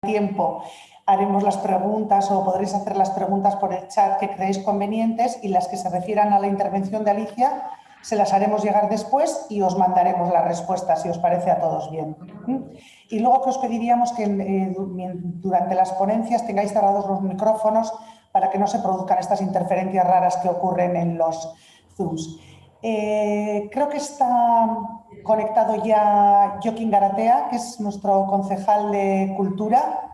tiempo haremos las preguntas o podréis hacer las preguntas por el chat que creéis convenientes y las que se refieran a la intervención de Alicia se las haremos llegar después y os mandaremos las respuestas si os parece a todos bien. Y luego que os pediríamos que durante las ponencias tengáis cerrados los micrófonos para que no se produzcan estas interferencias raras que ocurren en los Zooms. Creo que está conectado ya Joaquín Garatea, que es nuestro concejal de Cultura,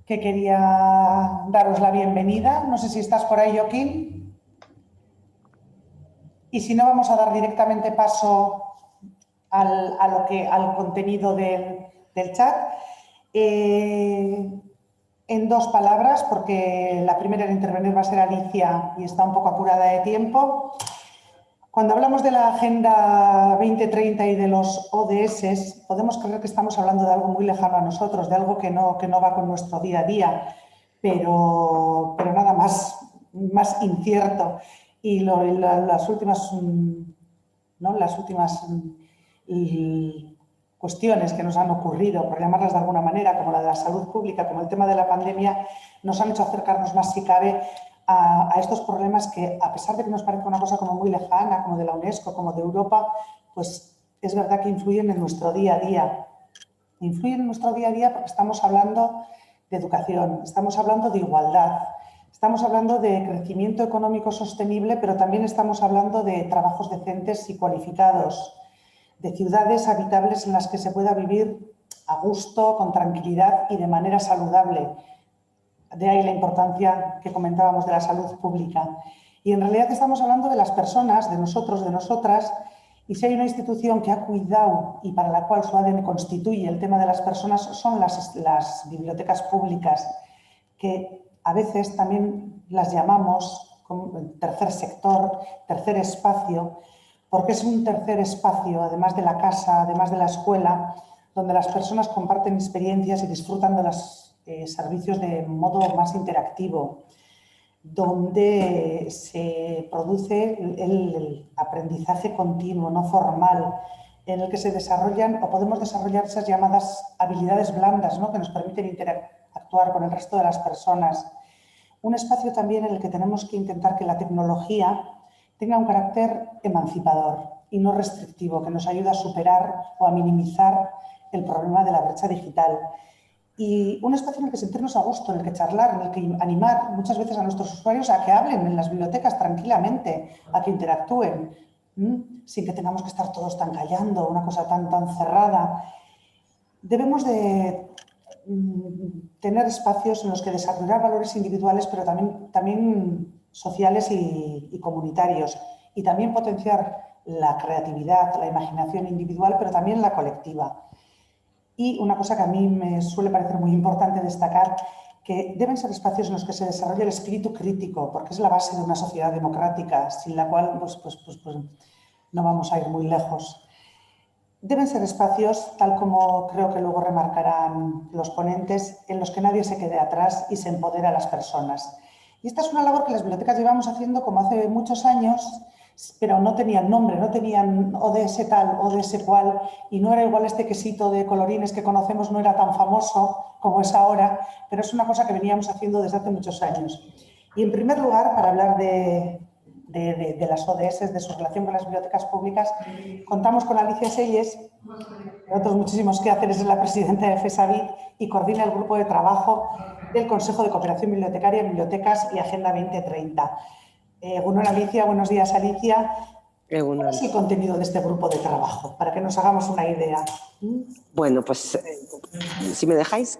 que quería daros la bienvenida. No sé si estás por ahí, Joaquín. Y si no, vamos a dar directamente paso al contenido del chat. En dos palabras, porque la primera en intervenir va a ser Alicia y está un poco apurada de tiempo. Cuando hablamos de la Agenda 2030 y de los ODS, podemos creer que estamos hablando de algo muy lejano a nosotros, de algo que no va con nuestro día a día, pero nada más incierto. Y las últimas cuestiones que nos han ocurrido, por llamarlas de alguna manera, como la de la salud pública, como el tema de la pandemia, nos han hecho acercarnos más, si cabe, a estos problemas que, a pesar de que nos parezca una cosa como muy lejana, como de la UNESCO, como de Europa, pues es verdad que influyen en nuestro día a día. Influyen en nuestro día a día porque estamos hablando de educación, estamos hablando de igualdad, estamos hablando de crecimiento económico sostenible, pero también estamos hablando de trabajos decentes y cualificados, de ciudades habitables en las que se pueda vivir a gusto, con tranquilidad y de manera saludable. De ahí la importancia que comentábamos de la salud pública. Y en realidad estamos hablando de las personas, de nosotros, de nosotras, y si hay una institución que ha cuidado y para la cual su ADN constituye el tema de las personas, son las bibliotecas públicas, que a veces también las llamamos como tercer sector, tercer espacio, porque es un tercer espacio, además de la casa, además de la escuela, donde las personas comparten experiencias y disfrutan de los servicios de modo más interactivo, donde se produce el aprendizaje continuo, no formal, en el que se desarrollan o podemos desarrollar esas llamadas habilidades blandas, ¿no?, que nos permiten interactuar con el resto de las personas. Un espacio también en el que tenemos que intentar que la tecnología tenga un carácter emancipador y no restrictivo, que nos ayude a superar o a minimizar el problema de la brecha digital. Y un espacio en el que sentirnos a gusto, en el que charlar, en el que animar muchas veces a nuestros usuarios a que hablen en las bibliotecas tranquilamente, a que interactúen, sin que tengamos que estar todos tan callando, una cosa tan cerrada. Debemos de tener espacios en los que desarrollar valores individuales, pero también sociales y comunitarios, y también potenciar la creatividad, la imaginación individual, pero también la colectiva. Y una cosa que a mí me suele parecer muy importante destacar, que deben ser espacios en los que se desarrolle el espíritu crítico, porque es la base de una sociedad democrática, sin la cual pues no vamos a ir muy lejos. Deben ser espacios, tal como creo que luego remarcarán los ponentes, en los que nadie se quede atrás y se empodera a las personas. Y esta es una labor que las bibliotecas llevamos haciendo como hace muchos años, pero no tenían nombre, no tenían ODS tal, ODS cual, y no era igual este quesito de colorines que conocemos, no era tan famoso como es ahora, pero es una cosa que veníamos haciendo desde hace muchos años. Y en primer lugar, para hablar de las ODS, de su relación con las bibliotecas públicas, contamos con Alicia Selles, de otros muchísimos quehaceres, es la presidenta de FESABID y coordina el grupo de trabajo del Consejo de Cooperación Bibliotecaria, Bibliotecas y Agenda 2030. Bueno, Alicia, buenos días, Alicia. ¿Cuál es el contenido de este grupo de trabajo? Para que nos hagamos una idea. Bueno, pues si me dejáis,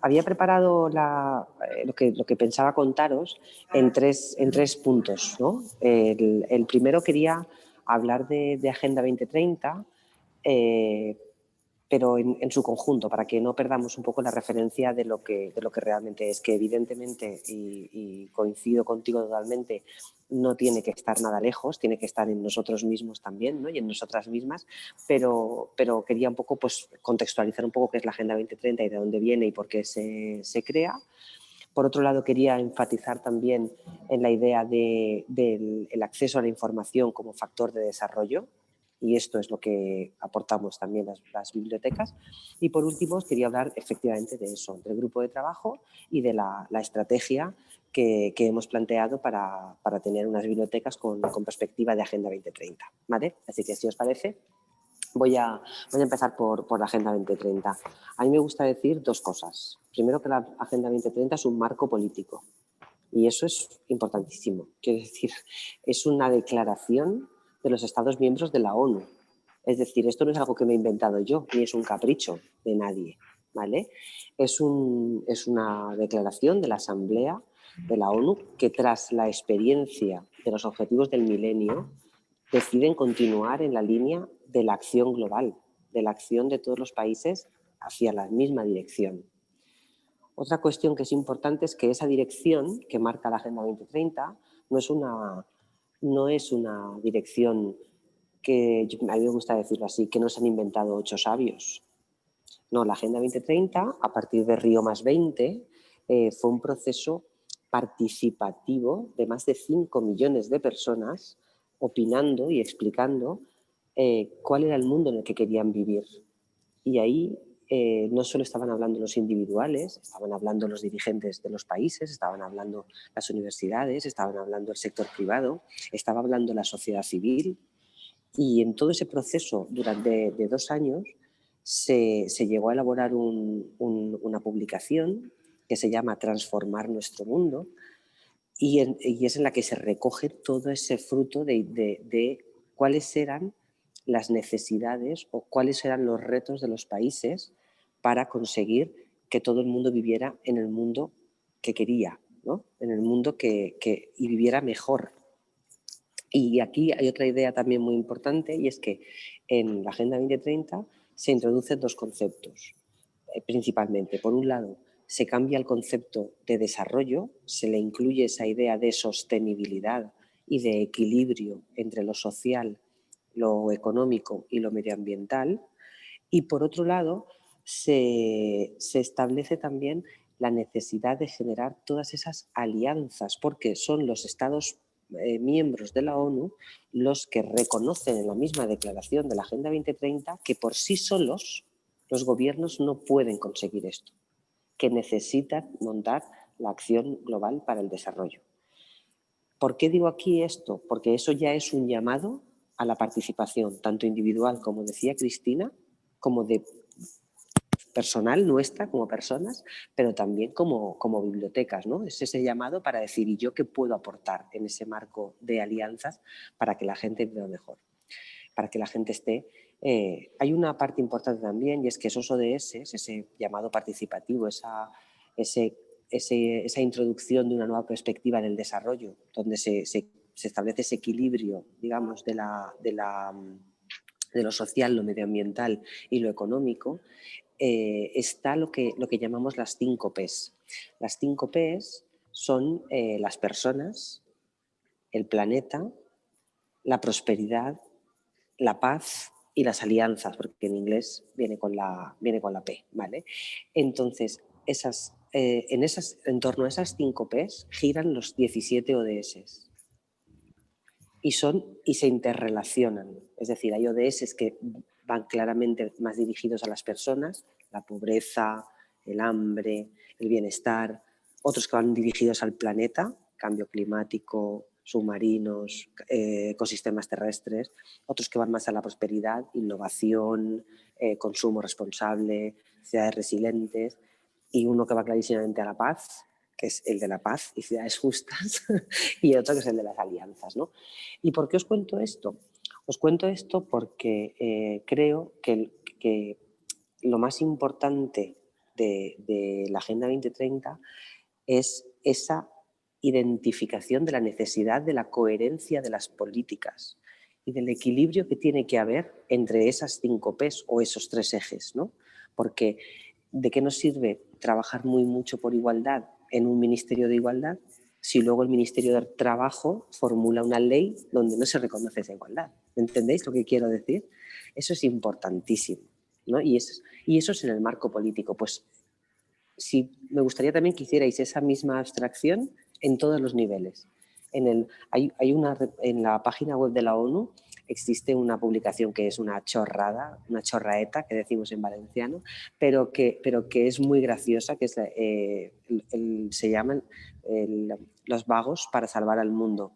había preparado lo que pensaba contaros en tres puntos, ¿no? El primero quería hablar de Agenda 2030, pero en su conjunto, para que no perdamos un poco la referencia de lo que realmente es, que evidentemente, y coincido contigo totalmente, no tiene que estar nada lejos, tiene que estar en nosotros mismos también, ¿no?, y en nosotras mismas, pero quería un poco pues contextualizar un poco qué es la Agenda 2030 y de dónde viene y por qué se crea. Por otro lado, quería enfatizar también en la idea del acceso a la información como factor de desarrollo, Y esto es lo que aportamos también las bibliotecas. Y por último, os quería hablar efectivamente de eso, del grupo de trabajo y de la estrategia que hemos planteado para tener unas bibliotecas con perspectiva de Agenda 2030. ¿Vale? Así que, si os parece, voy a empezar por la Agenda 2030. A mí me gusta decir dos cosas. Primero, que la Agenda 2030 es un marco político. Y eso es importantísimo. Quiero decir, es una declaración de los Estados miembros de la ONU. Es decir, esto no es algo que me he inventado yo, ni es un capricho de nadie, ¿vale? Es una declaración de la Asamblea de la ONU que, tras la experiencia de los objetivos del milenio, deciden continuar en la línea de la acción global, de la acción de todos los países hacia la misma dirección. Otra cuestión que es importante es que esa dirección que marca la Agenda 2030 no es una dirección que, a mí me gusta decirlo así, que no se han inventado 8 sabios. No, la Agenda 2030, a partir de Río+20, fue un proceso participativo de más de 5 millones de personas opinando y explicando cuál era el mundo en el que querían vivir. Y ahí no solo estaban hablando los individuales, estaban hablando los dirigentes de los países, estaban hablando las universidades, estaban hablando el sector privado, estaba hablando la sociedad civil. Y en todo ese proceso, durante 2 años, se llegó a elaborar una publicación que se llama Transformar nuestro mundo, y es en la que se recoge todo ese fruto de cuáles eran las necesidades o cuáles eran los retos de los países para conseguir que todo el mundo viviera en el mundo que quería, ¿no? En el mundo y viviera mejor. Y aquí hay otra idea también muy importante, y es que en la Agenda 2030 se introducen 2 conceptos, principalmente. Por un lado, se cambia el concepto de desarrollo, se le incluye esa idea de sostenibilidad y de equilibrio entre lo social, lo económico y lo medioambiental. Y por otro lado, se establece también la necesidad de generar todas esas alianzas, porque son los Estados miembros de la ONU los que reconocen en la misma declaración de la Agenda 2030 que por sí solos los gobiernos no pueden conseguir esto, que necesitan montar la acción global para el desarrollo. ¿Por qué digo aquí esto? Porque eso ya es un llamado a la participación, tanto individual, como decía Cristina, como de personal nuestra como personas, pero también como bibliotecas, ¿no? Es ese llamado para decir, ¿y yo qué puedo aportar en ese marco de alianzas para que la gente viva mejor? Para que la gente esté... hay una parte importante también, y es que esos ODS, ese llamado participativo, esa introducción de una nueva perspectiva del desarrollo, donde se establece ese equilibrio, digamos, de lo social, lo medioambiental y lo económico, está lo que llamamos las 5 Ps. Las 5 Ps son las personas, el planeta, la prosperidad, la paz y las alianzas, porque en inglés viene con la P, ¿vale? Entonces, en torno a esas 5 Ps giran los 17 ODS y se interrelacionan. Es decir, hay ODS que van claramente más dirigidos a las personas, la pobreza, el hambre, el bienestar, otros que van dirigidos al planeta, cambio climático, submarinos, ecosistemas terrestres, otros que van más a la prosperidad, innovación, consumo responsable, ciudades resilientes, y uno que va clarísimamente a la paz, que es el de la paz y ciudades justas, y otro que es el de las alianzas, ¿no? ¿Y por qué os cuento esto? Os cuento esto porque creo que lo más importante de la Agenda 2030 es esa identificación de la necesidad de la coherencia de las políticas y del equilibrio que tiene que haber entre esas 5 Ps o esos 3 ejes, ¿no? Porque ¿de qué nos sirve trabajar mucho por igualdad en un Ministerio de Igualdad si luego el Ministerio de Trabajo formula una ley donde no se reconoce esa igualdad? ¿Entendéis lo que quiero decir? Eso es importantísimo, ¿no? Y eso es en el marco político. Pues me gustaría también que hicierais esa misma abstracción en todos los niveles. En la página web de la ONU existe una publicación que es una chorrada, una chorraeta, que decimos en valenciano, pero que es muy graciosa, que es, se llaman Los vagos para salvar al mundo.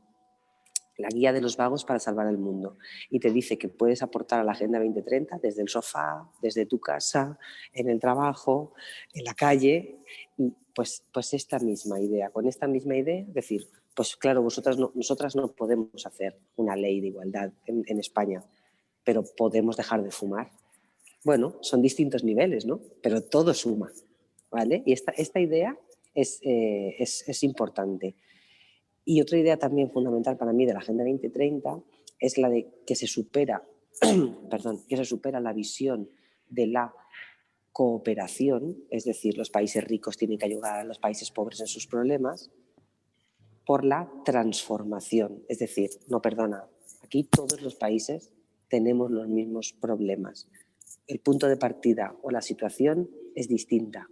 La guía de los vagos para salvar el mundo. Y te dice que puedes aportar a la Agenda 2030 desde el sofá, desde tu casa, en el trabajo, en la calle. Y pues esta misma idea, con esta misma idea, es decir, pues claro, nosotras no podemos hacer una ley de igualdad en España, pero podemos dejar de fumar. Bueno, son distintos niveles, ¿no? Pero todo suma, ¿vale? Y esta idea es importante. Y otra idea también fundamental para mí de la Agenda 2030 es la de que se supera, que se supera la visión de la cooperación, es decir, los países ricos tienen que ayudar a los países pobres en sus problemas, por la transformación. Es decir, no, perdona, aquí todos los países tenemos los mismos problemas. El punto de partida o la situación es distinta.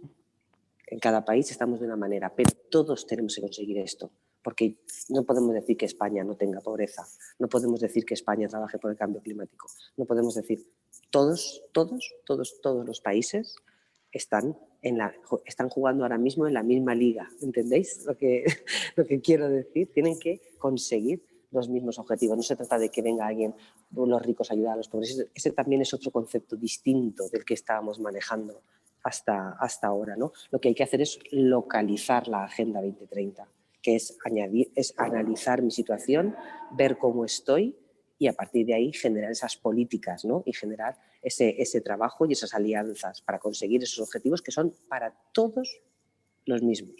En cada país estamos de una manera, pero todos tenemos que conseguir esto, porque no podemos decir que España no tenga pobreza, no podemos decir que España trabaje por el cambio climático, no podemos decir, todos los países están jugando ahora mismo en la misma liga, ¿entendéis lo que quiero decir? Tienen que conseguir los mismos objetivos. No se trata de que venga alguien, los ricos, a ayudar a los pobres. Ese también es otro concepto distinto del que estábamos manejando hasta ahora, ¿no? Lo que hay que hacer es localizar la Agenda 2030, que es analizar mi situación, ver cómo estoy y a partir de ahí generar esas políticas, ¿no? Y generar ese trabajo y esas alianzas para conseguir esos objetivos que son para todos los mismos.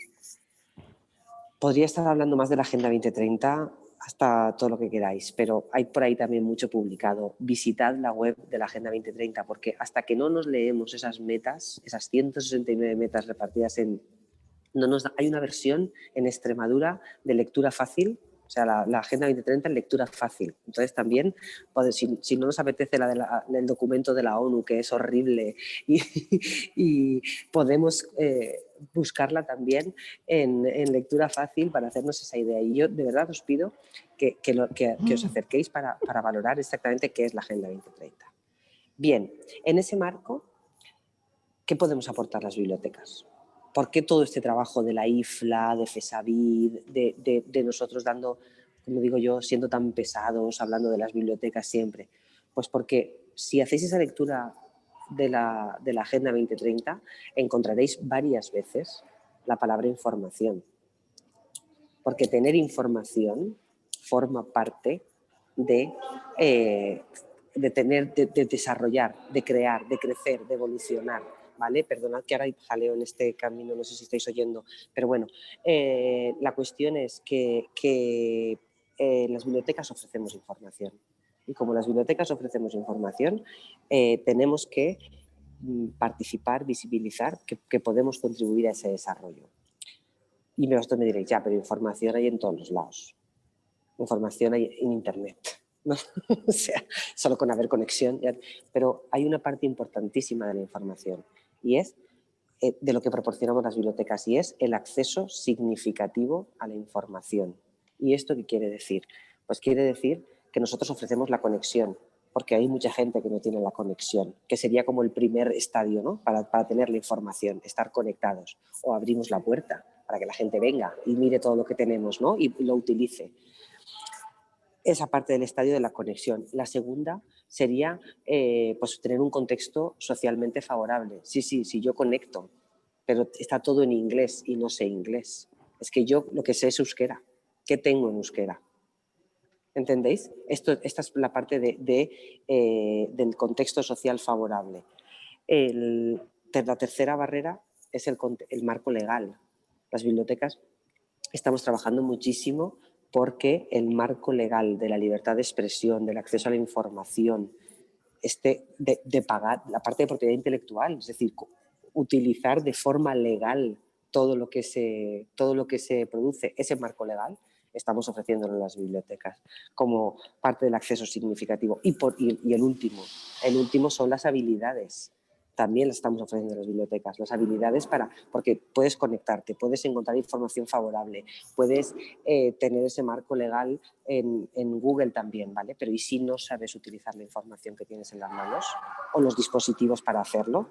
Podría estar hablando más de la Agenda 2030 hasta todo lo que queráis, pero hay por ahí también mucho publicado. Visitad la web de la Agenda 2030 porque hasta que no nos leemos esas metas, esas 169 metas repartidas en... hay una versión en Extremadura de lectura fácil, o sea, la Agenda 2030 en lectura fácil. Entonces también, si no nos apetece el documento de la ONU, que es horrible, y podemos buscarla también en lectura fácil para hacernos esa idea. Y yo de verdad os pido que os acerquéis para valorar exactamente qué es la Agenda 2030. Bien, en ese marco, ¿qué podemos aportar las bibliotecas? ¿Por qué todo este trabajo de la IFLA, de FESAVID, de nosotros dando, como digo yo, siendo tan pesados, hablando de las bibliotecas siempre? Pues porque si hacéis esa lectura de la Agenda 2030, encontraréis varias veces la palabra información. Porque tener información forma parte de desarrollar, de crear, de crecer, de evolucionar, ¿vale? Perdonad que ahora hay jaleo en este camino, no sé si estáis oyendo, pero bueno, la cuestión es que las bibliotecas ofrecemos información. Y como las bibliotecas ofrecemos información, tenemos que participar, visibilizar, que podemos contribuir a ese desarrollo. Y vosotros me diréis, ya, pero información hay en todos los lados. Información hay en Internet, ¿no? O sea, solo con haber conexión. Pero hay una parte importantísima de la información y es de lo que proporcionamos las bibliotecas y es el acceso significativo a la información. ¿Y esto qué quiere decir? Pues quiere decir que nosotros ofrecemos la conexión, porque hay mucha gente que no tiene la conexión, que sería como el primer estadio, ¿no? para tener la información, estar conectados. O abrimos la puerta para que la gente venga y mire todo lo que tenemos, ¿no? Y lo utilice. Esa parte del estadio de la conexión. La segunda sería pues tener un contexto socialmente favorable. Sí, yo conecto, pero está todo en inglés y no sé inglés. Es que yo lo que sé es euskera. ¿Qué tengo en euskera? ¿Entendéis? Esta es la parte del contexto social favorable. La tercera barrera es el marco legal. Las bibliotecas estamos trabajando muchísimo porque el marco legal de la libertad de expresión, del acceso a la información, de pagar la parte de propiedad intelectual, es decir, utilizar de forma legal todo lo que se produce, ese marco legal, estamos ofreciéndolo en las bibliotecas como parte del acceso significativo. Y el último son las habilidades. también las estamos ofreciendo en las bibliotecas, las habilidades porque puedes conectarte, puedes encontrar información favorable, puedes tener ese marco legal en Google también, ¿vale? Pero ¿y si no sabes utilizar la información que tienes en las manos o los dispositivos para hacerlo?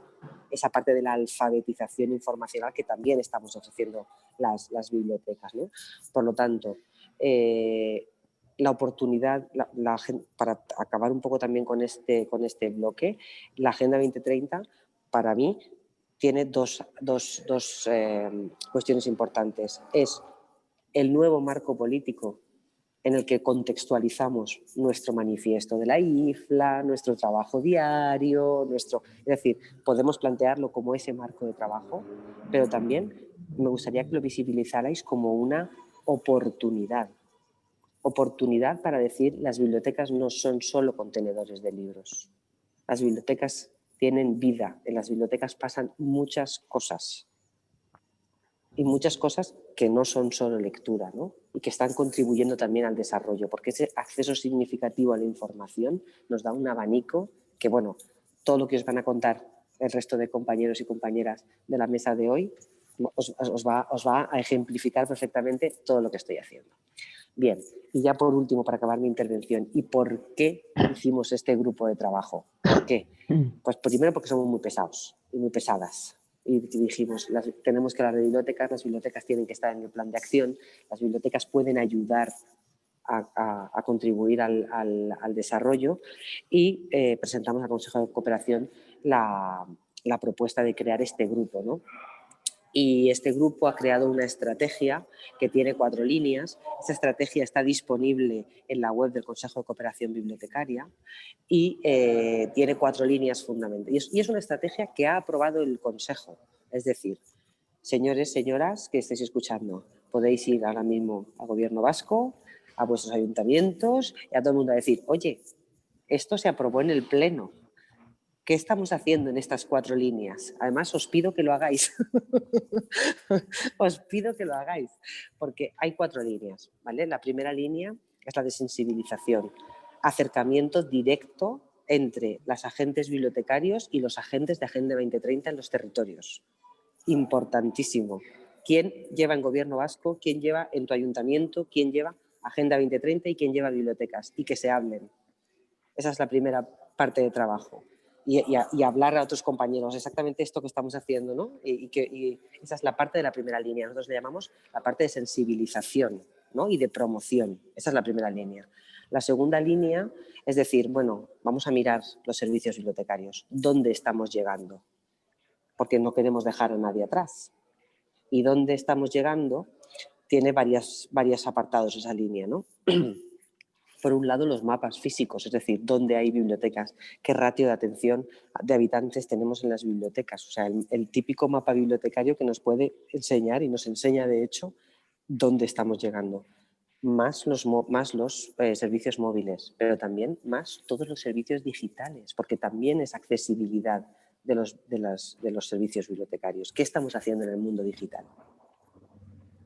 Esa parte de la alfabetización informacional que también estamos ofreciendo las bibliotecas, ¿no? Por lo tanto, la oportunidad, para acabar un poco también con este bloque, la Agenda 2030 para mí tiene dos cuestiones importantes. Es el nuevo marco político en el que contextualizamos nuestro manifiesto de la IFLA, nuestro trabajo diario, es decir, podemos plantearlo como ese marco de trabajo, pero también me gustaría que lo visibilizarais como una oportunidad para decir las bibliotecas no son solo contenedores de libros. Las bibliotecas tienen vida, en las bibliotecas pasan muchas cosas y muchas cosas que no son solo lectura, ¿no? Y que están contribuyendo también al desarrollo, porque ese acceso significativo a la información nos da un abanico que, bueno, todo lo que os van a contar el resto de compañeros y compañeras de la mesa de hoy os va a ejemplificar perfectamente todo lo que estoy haciendo. Bien, y ya por último, para acabar mi intervención, ¿y por qué hicimos este grupo de trabajo? ¿Por qué? Pues primero porque somos muy pesados y muy pesadas. Y dijimos, tenemos que hablar de bibliotecas, las bibliotecas tienen que estar en el plan de acción, las bibliotecas pueden ayudar a contribuir al desarrollo y presentamos al Consejo de Cooperación la propuesta de crear este grupo, ¿no? Y este grupo ha creado una estrategia que tiene 4 líneas. Esta estrategia está disponible en la web del Consejo de Cooperación Bibliotecaria y tiene 4 líneas fundamentales. Y es una estrategia que ha aprobado el Consejo. Es decir, señores, señoras que estéis escuchando, podéis ir ahora mismo al Gobierno vasco, a vuestros ayuntamientos y a todo el mundo a decir, oye, esto se aprobó en el Pleno. ¿Qué estamos haciendo en estas 4 líneas? Además, os pido que lo hagáis. Os pido que lo hagáis, porque hay 4 líneas, ¿vale? La primera línea es la de sensibilización, acercamiento directo entre los agentes bibliotecarios y los agentes de Agenda 2030 en los territorios. Importantísimo. ¿Quién lleva en Gobierno vasco? ¿Quién lleva en tu ayuntamiento? ¿Quién lleva Agenda 2030 y quién lleva bibliotecas? Y que se hablen. Esa es la primera parte de trabajo. Y hablar a otros compañeros exactamente esto que estamos haciendo, ¿no? Y esa es la parte de la primera línea. Nosotros le llamamos la parte de sensibilización, ¿no? Y de promoción. Esa es la primera línea. La segunda línea es decir, bueno, vamos a mirar los servicios bibliotecarios. ¿Dónde estamos llegando? Porque no queremos dejar a nadie atrás. ¿Y dónde estamos llegando? Tiene varios apartados esa línea, ¿no? Por un lado, los mapas físicos, es decir, dónde hay bibliotecas, qué ratio de atención de habitantes tenemos en las bibliotecas. O sea, el típico mapa bibliotecario que nos puede enseñar y nos enseña, de hecho, dónde estamos llegando. Más los servicios móviles, pero también más todos los servicios digitales, porque también es accesibilidad de los servicios bibliotecarios. ¿Qué estamos haciendo en el mundo digital?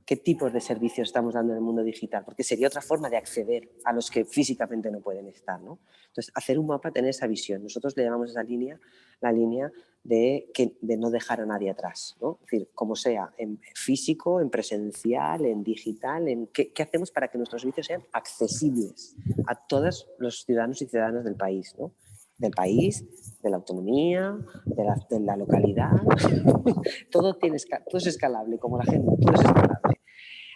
¿Qué tipos de servicios estamos dando en el mundo digital? Porque sería otra forma de acceder a los que físicamente no pueden estar, ¿no? Entonces, hacer un mapa, tener esa visión. Nosotros le llamamos a esa línea la línea de no dejar a nadie atrás, ¿no? Es decir, como sea, en físico, en presencial, en digital, ¿qué hacemos para que nuestros servicios sean accesibles a todos los ciudadanos y ciudadanas del país, ¿no? Del país, de la autonomía, de la localidad. Todo es escalable, como la gente, todo es escalable.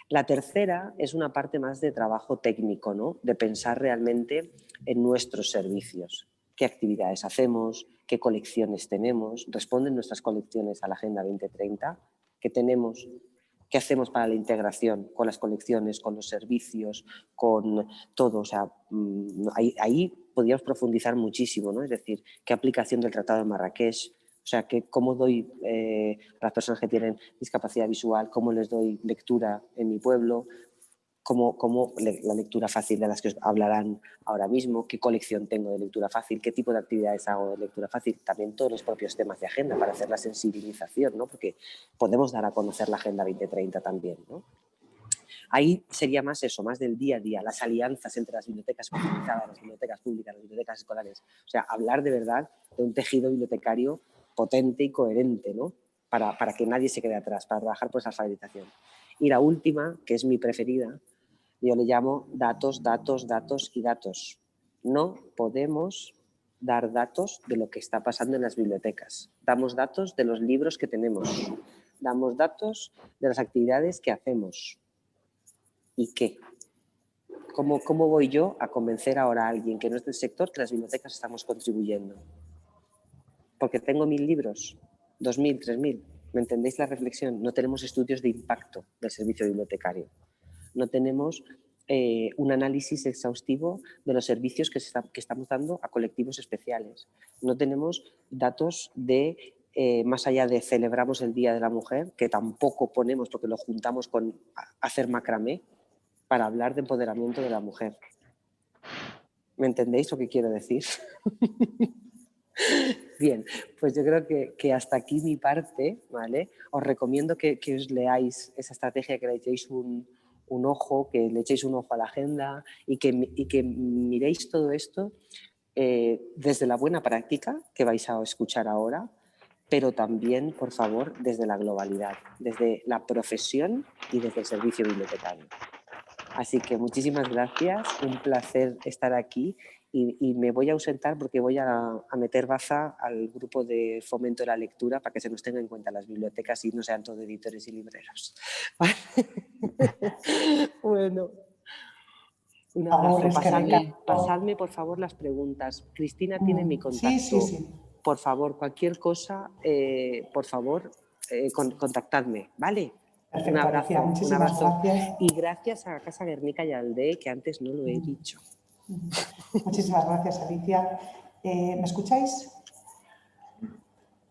La tercera es una parte más de trabajo técnico, ¿no? De pensar realmente en nuestros servicios. ¿Qué actividades hacemos? ¿Qué colecciones tenemos? ¿Responden nuestras colecciones a la Agenda 2030? ¿Qué tenemos? ¿Qué hacemos para la integración con las colecciones, con los servicios, con todo? O sea, ahí podríamos profundizar muchísimo, ¿no? Es decir, ¿qué aplicación del Tratado de Marrakech? O sea, cómo doy a las personas que tienen discapacidad visual, cómo les doy lectura en mi pueblo, la lectura fácil de las que os hablarán ahora mismo, qué colección tengo de lectura fácil, qué tipo de actividades hago de lectura fácil, también todos los propios temas de agenda para hacer la sensibilización, ¿no? Porque podemos dar a conocer la Agenda 2030 también, ¿no? Ahí sería más eso, más del día a día, las alianzas entre las bibliotecas especializadas, las bibliotecas públicas, las bibliotecas escolares. O sea, hablar de verdad de un tejido bibliotecario potente y coherente, ¿no? Para que nadie se quede atrás, para trabajar por esa alfabetización. Y la última, que es mi preferida, yo le llamo datos, datos, datos y datos. No podemos dar datos de lo que está pasando en las bibliotecas. Damos datos de los libros que tenemos. Damos datos de las actividades que hacemos. ¿Y qué? ¿Cómo voy yo a convencer ahora a alguien que no es del sector que las bibliotecas estamos contribuyendo? Porque tengo 1000 libros, 2000, 3000. ¿Me entendéis la reflexión? No tenemos estudios de impacto del servicio bibliotecario. No tenemos un análisis exhaustivo de los servicios que estamos dando a colectivos especiales. No tenemos datos de, más allá de celebramos el Día de la Mujer, que tampoco ponemos porque lo juntamos con hacer macramé, para hablar de empoderamiento de la mujer. ¿Me entendéis lo que quiero decir? Bien, pues yo creo que hasta aquí mi parte, ¿vale? Os recomiendo que os leáis esa estrategia, que le echéis un ojo, que le echéis un ojo a la agenda y que miréis todo esto desde la buena práctica que vais a escuchar ahora, pero también, por favor, desde la globalidad, desde la profesión y desde el servicio bibliotecario. Así que muchísimas gracias, un placer estar aquí y me voy a ausentar porque voy a meter baza al grupo de fomento de la lectura para que se nos tenga en cuenta las bibliotecas y no sean todo editores y libreros. Bueno, un abrazo. Pasadme, por favor, las preguntas. Cristina tiene mi contacto. Sí. Por favor, cualquier cosa, por favor, contactadme, ¿vale? Perfecto, Un abrazo, Alicia, muchísimas gracias. Y gracias a Casa Guernica y al DE, que antes no lo he dicho. Muchísimas gracias, Alicia. ¿Me escucháis?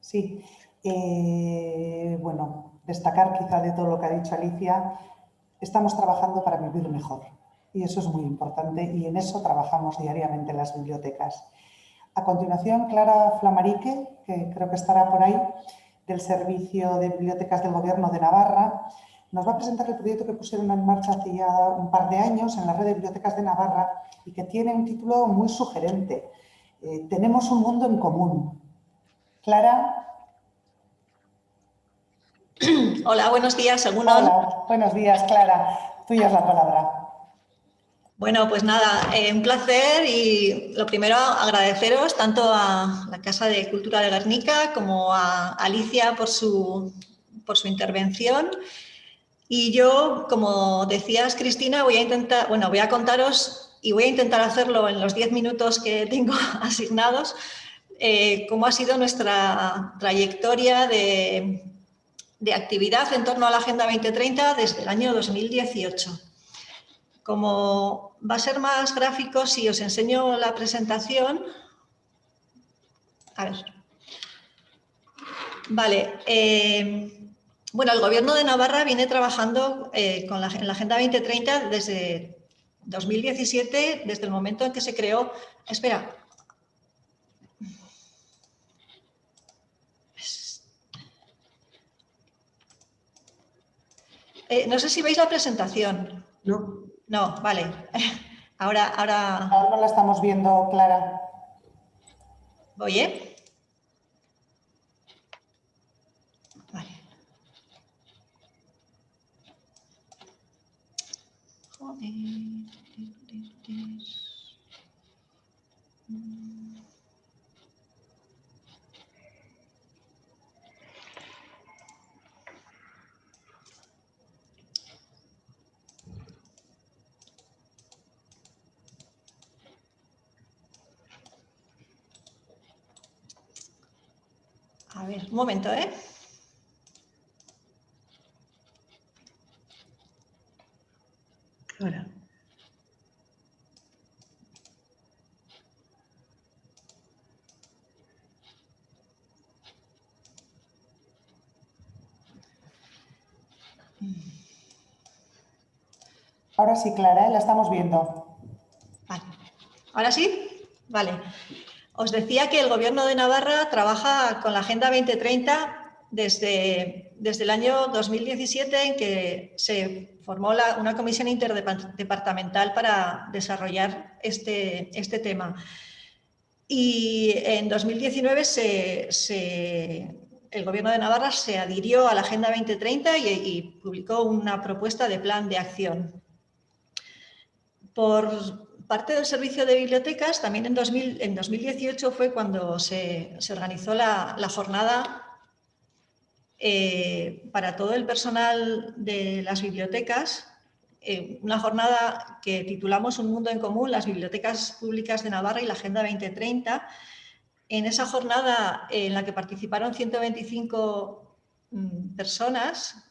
Sí. Bueno, destacar quizá de todo lo que ha dicho Alicia, estamos trabajando para vivir mejor y eso es muy importante y en eso trabajamos diariamente en las bibliotecas. A continuación, Clara Flamarique, que creo que estará por ahí, del Servicio de Bibliotecas del Gobierno de Navarra, nos va a presentar el proyecto que pusieron en marcha hace ya un par de años en la Red de Bibliotecas de Navarra y que tiene un título muy sugerente. Tenemos un mundo en común. Clara. Hola, buenos días, Egunon. Hola, buenos días, Clara. Tuya es la palabra. Bueno, pues nada, un placer y lo primero agradeceros tanto a la Casa de Cultura de Guernica como a Alicia por su intervención. Y yo, como decías, Cristina, voy a contaros y voy a intentar hacerlo en los 10 minutos que tengo asignados, cómo ha sido nuestra trayectoria de actividad en torno a la Agenda 2030 desde el año 2018. Como va a ser más gráfico, si os enseño la presentación. A ver. Vale. Bueno, el Gobierno de Navarra viene trabajando en la Agenda 2030 desde 2017, desde el momento en que se creó... Espera. No sé si veis la presentación. No. No, vale. Ahora no la estamos viendo, Clara. Voy, ¿eh? Vale. Joder. A ver, un momento, ¿eh? Ahora. Ahora sí, Clara, la estamos viendo. Vale. ¿Ahora sí? Vale. Os decía que el Gobierno de Navarra trabaja con la Agenda 2030 desde el año 2017, en que se formó una comisión interdepartamental para desarrollar este tema. Y en 2019 el Gobierno de Navarra se adhirió a la Agenda 2030 y publicó una propuesta de plan de acción. Por parte del Servicio de Bibliotecas, también en 2018 fue cuando se organizó la jornada para todo el personal de las bibliotecas, una jornada que titulamos Un mundo en común, las bibliotecas públicas de Navarra y la Agenda 2030. En esa jornada en la que participaron 125 personas,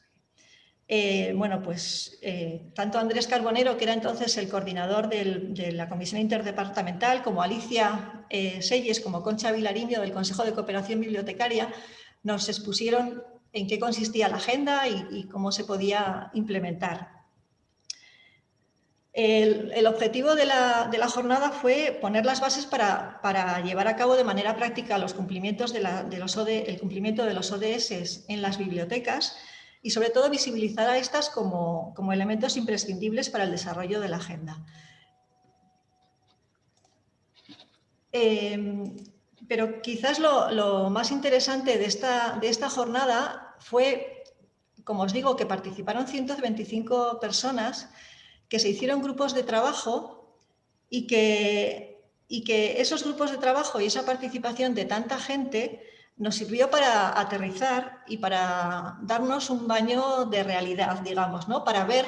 tanto Andrés Carbonero, que era entonces el coordinador de la Comisión Interdepartamental, como Alicia Selles, como Concha Vilariño del Consejo de Cooperación Bibliotecaria, nos expusieron en qué consistía la agenda y cómo se podía implementar. El objetivo de la jornada fue poner las bases para llevar a cabo de manera práctica los cumplimientos el cumplimiento de los ODS en las bibliotecas y sobre todo visibilizar a estas como elementos imprescindibles para el desarrollo de la agenda. Pero quizás lo más interesante de esta jornada fue, como os digo, que participaron 125 personas, que se hicieron grupos de trabajo y que esos grupos de trabajo y esa participación de tanta gente nos sirvió para aterrizar y para darnos un baño de realidad, digamos, ¿no? Para ver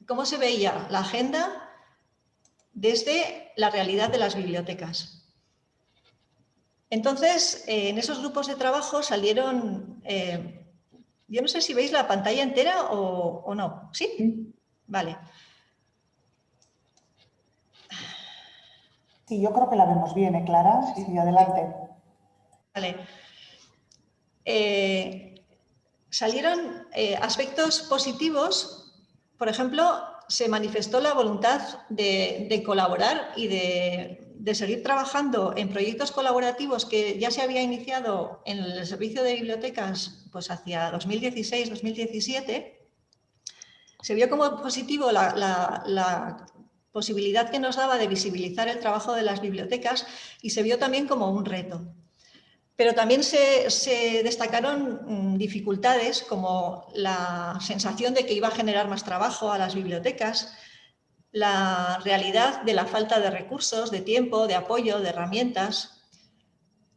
cómo se veía la agenda desde la realidad de las bibliotecas. Entonces, en esos grupos de trabajo salieron... yo no sé si veis la pantalla entera o no. ¿Sí? Vale. Sí, yo creo que la vemos bien, Clara? Sí, adelante. Vale. Salieron aspectos positivos. Por ejemplo, se manifestó la voluntad de colaborar y de seguir trabajando en proyectos colaborativos que ya se había iniciado en el Servicio de Bibliotecas pues hacia 2016-2017. Se vio como positivo la posibilidad que nos daba de visibilizar el trabajo de las bibliotecas y se vio también como un reto. Pero también se destacaron dificultades como la sensación de que iba a generar más trabajo a las bibliotecas, la realidad de la falta de recursos, de tiempo, de apoyo, de herramientas,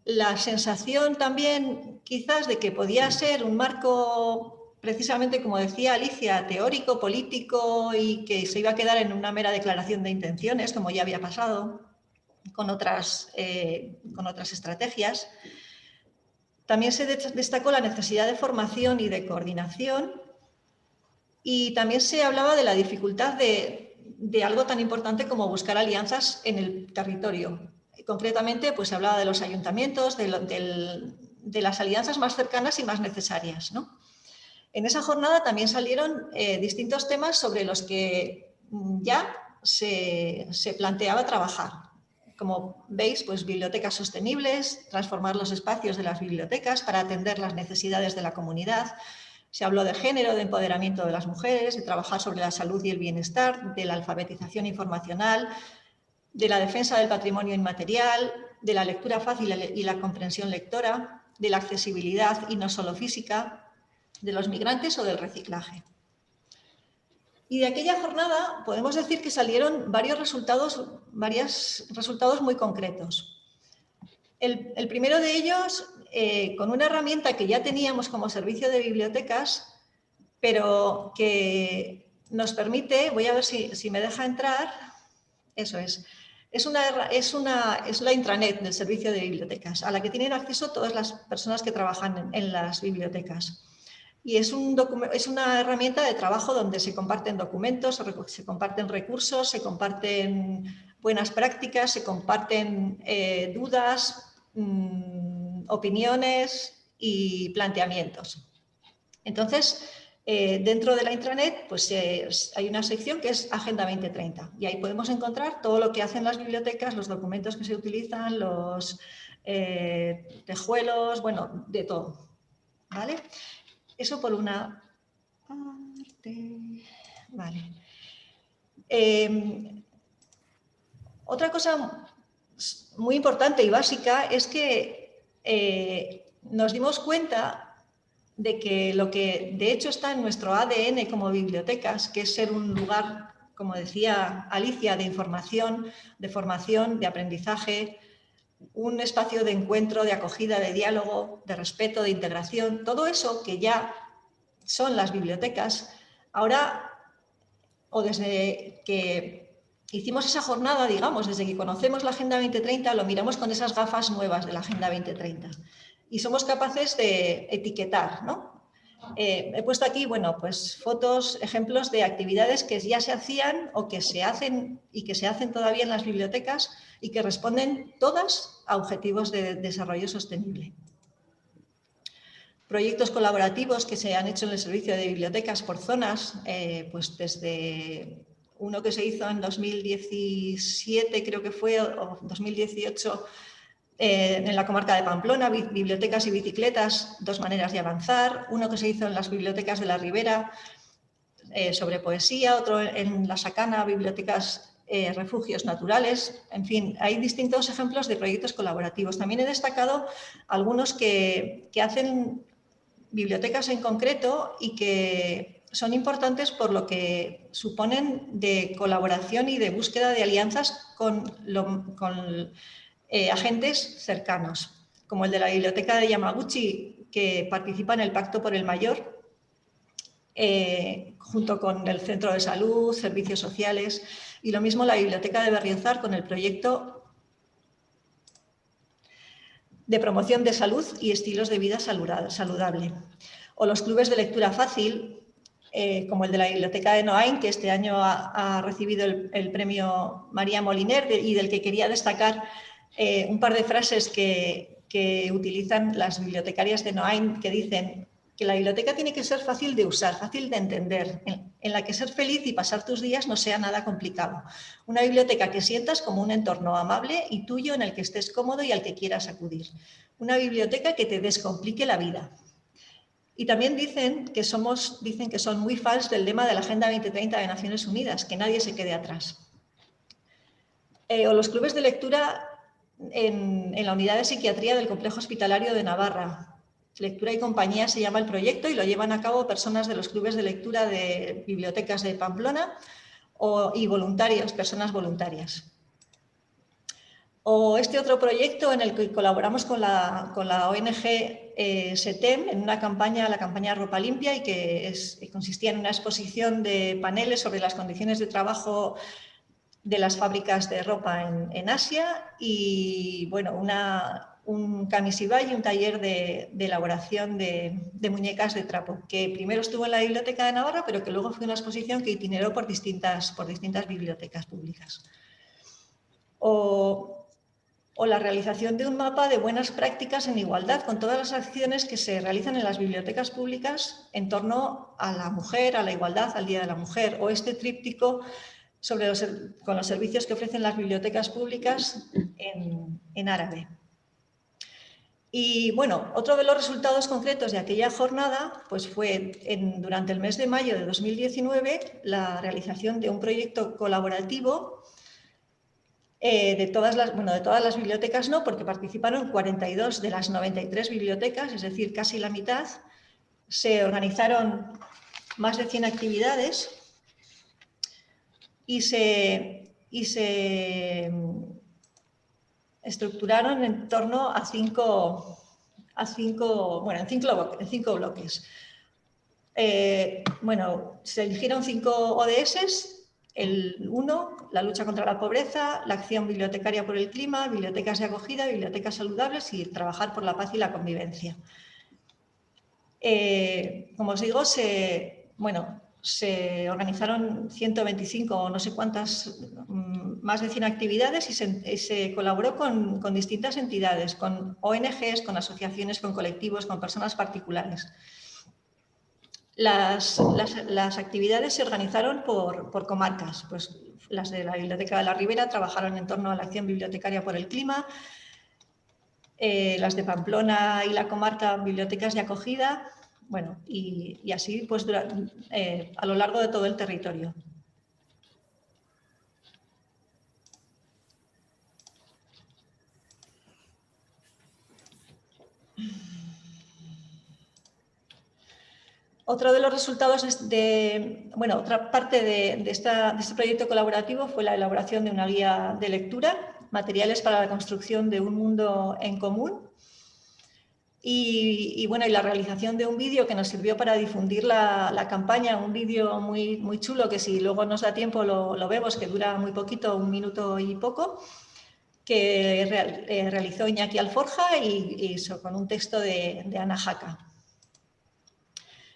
la sensación también quizás de que podía ser un marco, precisamente como decía Alicia, teórico, político y que se iba a quedar en una mera declaración de intenciones, como ya había pasado con otras estrategias. También se destacó la necesidad de formación y de coordinación y también se hablaba de la dificultad de algo tan importante como buscar alianzas en el territorio. Concretamente, pues se hablaba de los ayuntamientos, de las alianzas más cercanas y más necesarias, ¿no? En esa jornada también salieron distintos temas sobre los que ya se planteaba trabajar. Como veis, pues bibliotecas sostenibles, transformar los espacios de las bibliotecas para atender las necesidades de la comunidad. Se habló de género, de empoderamiento de las mujeres, de trabajar sobre la salud y el bienestar, de la alfabetización informacional, de la defensa del patrimonio inmaterial, de la lectura fácil y la comprensión lectora, de la accesibilidad y no solo física, de los migrantes o del reciclaje. Y de aquella jornada podemos decir que salieron varios resultados muy concretos. El primero de ellos, con una herramienta que ya teníamos como servicio de bibliotecas, pero que nos permite, voy a ver si me deja entrar, eso es la intranet del servicio de bibliotecas, a la que tienen acceso todas las personas que trabajan en las bibliotecas. Y es una herramienta de trabajo donde se comparten documentos, se comparten recursos, se comparten buenas prácticas, se comparten dudas, opiniones y planteamientos. Entonces, dentro de la intranet pues, hay una sección que es Agenda 2030 y ahí podemos encontrar todo lo que hacen las bibliotecas, los documentos que se utilizan, los tejuelos, bueno, de todo, ¿vale? Eso por una parte. Vale. Otra cosa muy importante y básica es que nos dimos cuenta de que lo que de hecho está en nuestro ADN como bibliotecas, que es ser un lugar, como decía Alicia, de información, de formación, de aprendizaje, un espacio de encuentro, de acogida, de diálogo, de respeto, de integración, todo eso que ya son las bibliotecas, ahora, o desde que hicimos esa jornada, digamos, desde que conocemos la Agenda 2030, lo miramos con esas gafas nuevas de la Agenda 2030 y somos capaces de etiquetar, ¿no? He puesto aquí, bueno, pues fotos, ejemplos de actividades que ya se hacían o que se hacen y que se hacen todavía en las bibliotecas y que responden todas a objetivos de desarrollo sostenible. Proyectos colaborativos que se han hecho en el servicio de bibliotecas por zonas, pues desde uno que se hizo en 2017, creo que fue, o 2018, en la comarca de Pamplona, bibliotecas y bicicletas, 2 maneras de avanzar. Uno que se hizo en las bibliotecas de la Ribera sobre poesía, otro en la Sacana, bibliotecas, refugios naturales. En fin, hay distintos ejemplos de proyectos colaborativos. También he destacado algunos que hacen bibliotecas en concreto y que son importantes por lo que suponen de colaboración y de búsqueda de alianzas con agentes cercanos, como el de la Biblioteca de Yamaguchi, que participa en el Pacto por el Mayor, junto con el Centro de Salud, Servicios Sociales, y lo mismo la Biblioteca de Berriozar con el proyecto de promoción de salud y estilos de vida saludable. O los clubes de lectura fácil, como el de la Biblioteca de Noain, que este año ha recibido el premio María Moliner y del que quería destacar un par de frases que utilizan las bibliotecarias de Noain, que dicen que la biblioteca tiene que ser fácil de usar, fácil de entender, en la que ser feliz y pasar tus días no sea nada complicado. Una biblioteca que sientas como un entorno amable y tuyo en el que estés cómodo y al que quieras acudir. Una biblioteca que te descomplique la vida. Y también dicen que son muy fans del lema de la Agenda 2030 de Naciones Unidas, que nadie se quede atrás. O los clubes de lectura en la unidad de psiquiatría del Complejo Hospitalario de Navarra. Lectura y Compañía se llama el proyecto y lo llevan a cabo personas de los clubes de lectura de bibliotecas de Pamplona y voluntarios, personas voluntarias. O este otro proyecto en el que colaboramos con la ONG SETEM en una campaña, la campaña Ropa Limpia, y que consistía en una exposición de paneles sobre las condiciones de trabajo de las fábricas de ropa en Asia y, bueno, un camisibá y un taller de elaboración de muñecas de trapo, que primero estuvo en la Biblioteca de Navarra, pero que luego fue una exposición que itineró por distintas bibliotecas públicas. O la realización de un mapa de buenas prácticas en igualdad, con todas las acciones que se realizan en las bibliotecas públicas en torno a la mujer, a la igualdad, al Día de la Mujer, o este tríptico con los servicios que ofrecen las bibliotecas públicas en árabe. Y bueno, otro de los resultados concretos de aquella jornada pues fue durante el mes de mayo de 2019 la realización de un proyecto colaborativo de todas las bibliotecas no, porque participaron 42 de las 93 bibliotecas, es decir, casi la mitad. Se organizaron más de 100 actividades y se estructuraron en torno en cinco bloques. Se eligieron 5 ODS. El 1, la lucha contra la pobreza, la acción bibliotecaria por el clima, bibliotecas de acogida, bibliotecas saludables y trabajar por la paz y la convivencia. Como os digo, se organizaron 125 o no sé cuántas, más de 100 actividades y se colaboró con distintas entidades, con ONGs, con asociaciones, con colectivos, con personas particulares. Las actividades se organizaron por comarcas. Pues las de la Biblioteca de la Ribera trabajaron en torno a la acción bibliotecaria por el clima, las de Pamplona y la comarca bibliotecas de acogida, bueno, y así pues a lo largo de todo el territorio. Otro de los resultados otra parte de este proyecto colaborativo fue la elaboración de una guía de lectura, materiales para la construcción de un mundo en común, y la realización de un vídeo que nos sirvió para difundir la campaña, un vídeo muy, muy chulo que si luego nos da tiempo lo vemos, que dura muy poquito, 1 minuto y poco, que realizó Iñaki Alforja y con un texto de Ana Jaca.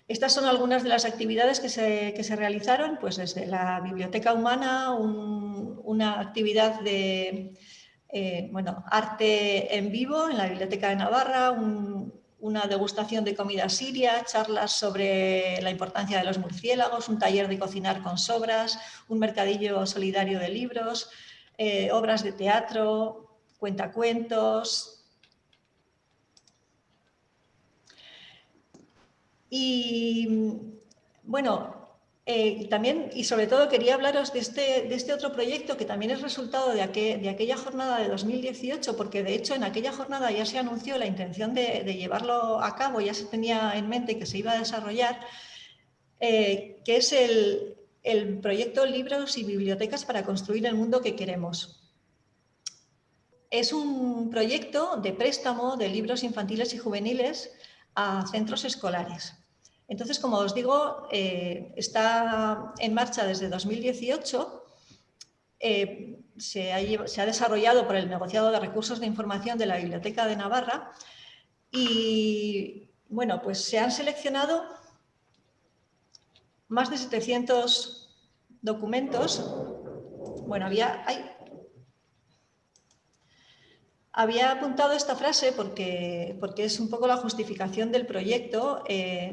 Estas son algunas de las actividades que se realizaron, pues desde la Biblioteca Humana, una actividad de arte en vivo en la Biblioteca de Navarra, una degustación de comida siria, charlas sobre la importancia de los murciélagos, un taller de cocinar con sobras, un mercadillo solidario de libros, obras de teatro, cuentacuentos. Y también y sobre todo quería hablaros de este otro proyecto que también es resultado de aquella jornada de 2018, porque de hecho en aquella jornada ya se anunció la intención de llevarlo a cabo, ya se tenía en mente que se iba a desarrollar, que es el proyecto Libros y Bibliotecas para construir el mundo que queremos. Es un proyecto de préstamo de libros infantiles y juveniles a centros escolares. Entonces, como os digo, está en marcha desde 2018, se ha desarrollado por el Negociado de Recursos de Información de la Biblioteca de Navarra y, pues se han seleccionado más de 700 documentos. Había apuntado esta frase porque es un poco la justificación del proyecto.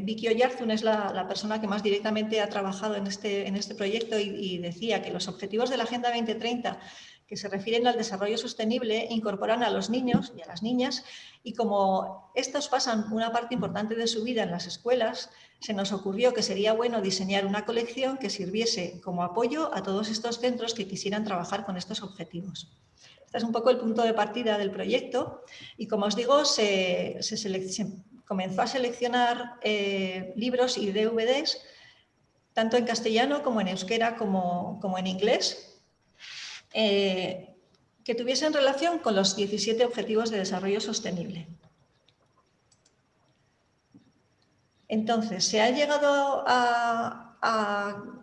Vicky Oyarzún es la persona que más directamente ha trabajado en este proyecto y decía que los objetivos de la Agenda 2030 que se refieren al desarrollo sostenible incorporan a los niños y a las niñas y como estos pasan una parte importante de su vida en las escuelas, se nos ocurrió que sería bueno diseñar una colección que sirviese como apoyo a todos estos centros que quisieran trabajar con estos objetivos. Este es un poco el punto de partida del proyecto y, como os digo, se comenzó a seleccionar libros y DVDs, tanto en castellano como en euskera como en inglés, que tuviesen relación con los 17 Objetivos de Desarrollo Sostenible. Entonces, se ha llegado a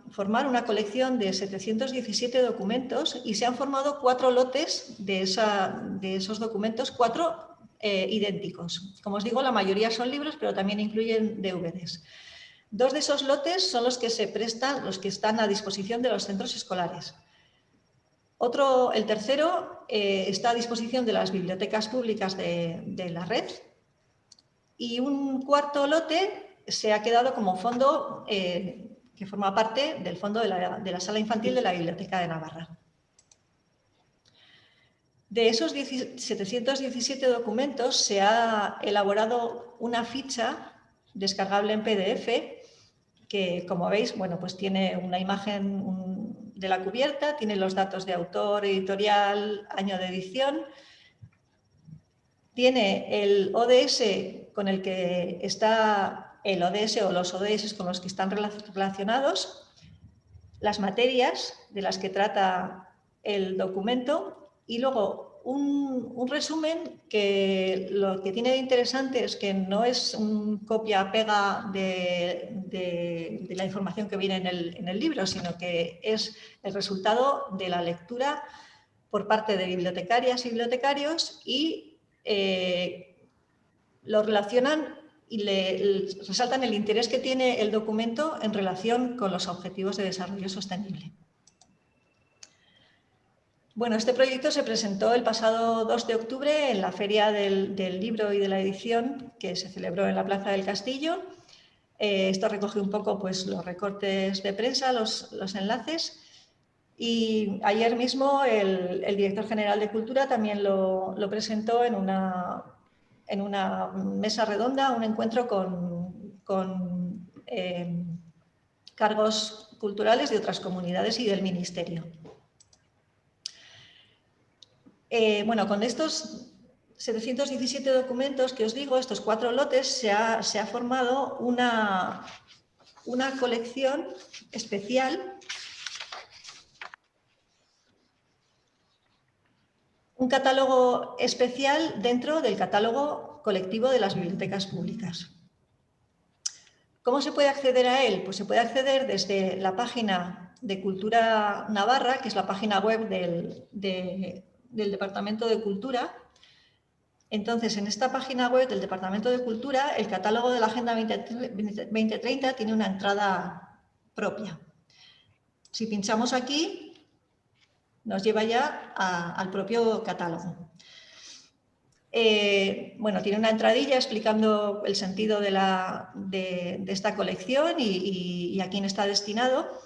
formar una colección de 717 documentos y se han formado 4 lotes de esos documentos, 4 idénticos. Como os digo, la mayoría son libros, pero también incluyen DVDs. 2 de esos lotes son los que están a disposición de los centros escolares. El tercero está a disposición de las bibliotecas públicas de la red y un cuarto lote se ha quedado como fondo que forma parte del fondo de la sala infantil de la Biblioteca de Navarra. De esos 717 documentos se ha elaborado una ficha descargable en PDF que, como veis, pues tiene una imagen de la cubierta, tiene los datos de autor, editorial, año de edición, tiene el ODS con el que está el ODS o los ODS con los que están relacionados, las materias de las que trata el documento y luego un resumen que lo que tiene de interesante es que no es un copia-pega de la información que viene en el libro, sino que es el resultado de la lectura por parte de bibliotecarias y bibliotecarios y lo relacionan y resaltan el interés que tiene el documento en relación con los Objetivos de Desarrollo Sostenible. Este proyecto se presentó el pasado 2 de octubre en la Feria del Libro y de la Edición que se celebró en la Plaza del Castillo. Esto recoge un poco los recortes de prensa, los enlaces. Y ayer mismo el director general de Cultura también lo presentó en una mesa redonda, un encuentro con cargos culturales de otras comunidades y del Ministerio. Con estos 717 documentos que os digo, estos 4 lotes, se ha formado una colección especial, un catálogo especial dentro del catálogo colectivo de las bibliotecas públicas. ¿Cómo se puede acceder a él? Pues se puede acceder desde la página de Cultura Navarra, que es la página web del Departamento de Cultura. Entonces, en esta página web del Departamento de Cultura, el catálogo de la Agenda 2030 tiene una entrada propia. Si pinchamos aquí, nos lleva ya al propio catálogo. Bueno, tiene una entradilla explicando el sentido de esta colección y a quién está destinado.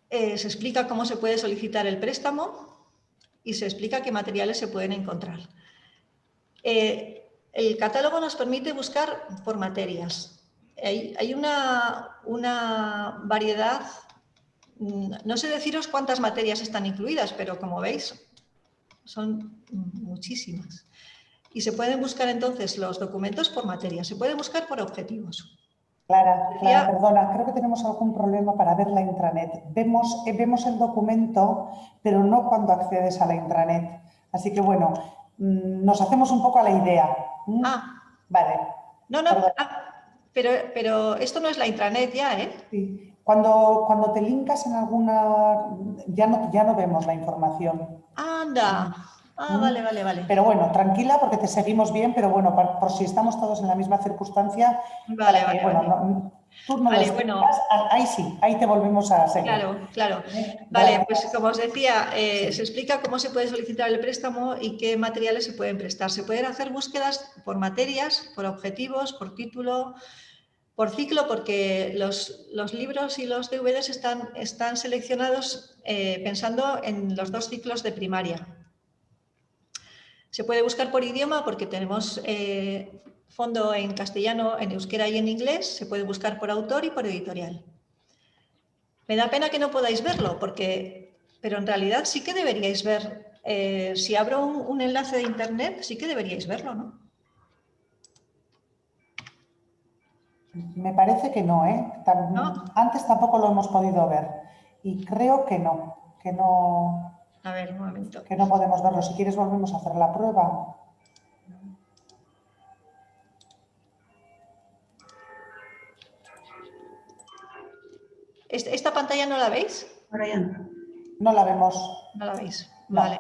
Se explica cómo se puede solicitar el préstamo y se explica qué materiales se pueden encontrar. El catálogo nos permite buscar por materias. Hay una variedad, no sé deciros cuántas materias están incluidas, pero como veis, son muchísimas. Y se pueden buscar entonces los documentos por materia, se puede buscar por objetivos. Clara, perdona, creo que tenemos algún problema para ver la intranet. Vemos el documento, pero no cuando accedes a la intranet. Así que bueno, nos hacemos un poco a la idea. Vale. No, pero esto no es la intranet ya, ¿eh? Sí. Cuando te linkas en alguna, ya no vemos la información. ¡Anda! Vale. Pero bueno, tranquila porque te seguimos bien, pero bueno, por si estamos todos en la misma circunstancia. Vale. Tú no lo explicas, ahí sí, ahí te volvemos a seguir. Claro. Vale, pues como os decía, se explica cómo se puede solicitar el préstamo y qué materiales se pueden prestar. Se pueden hacer búsquedas por materias, por objetivos, por título, por ciclo, porque los libros y los DVDs están seleccionados pensando en los 2 ciclos de primaria. Se puede buscar por idioma porque tenemos fondo en castellano, en euskera y en inglés. Se puede buscar por autor y por editorial. Me da pena que no podáis verlo, pero en realidad sí que deberíais ver. Si abro un enlace de internet, sí que deberíais verlo, ¿no? Me parece que no, ¿eh? ¿No? Antes tampoco lo hemos podido ver y creo que no. A ver, un momento. Que no podemos verlo. Si quieres volvemos a hacer la prueba. ¿Esta pantalla no la veis? Ahora ya no. No la vemos. No la veis. No. Vale.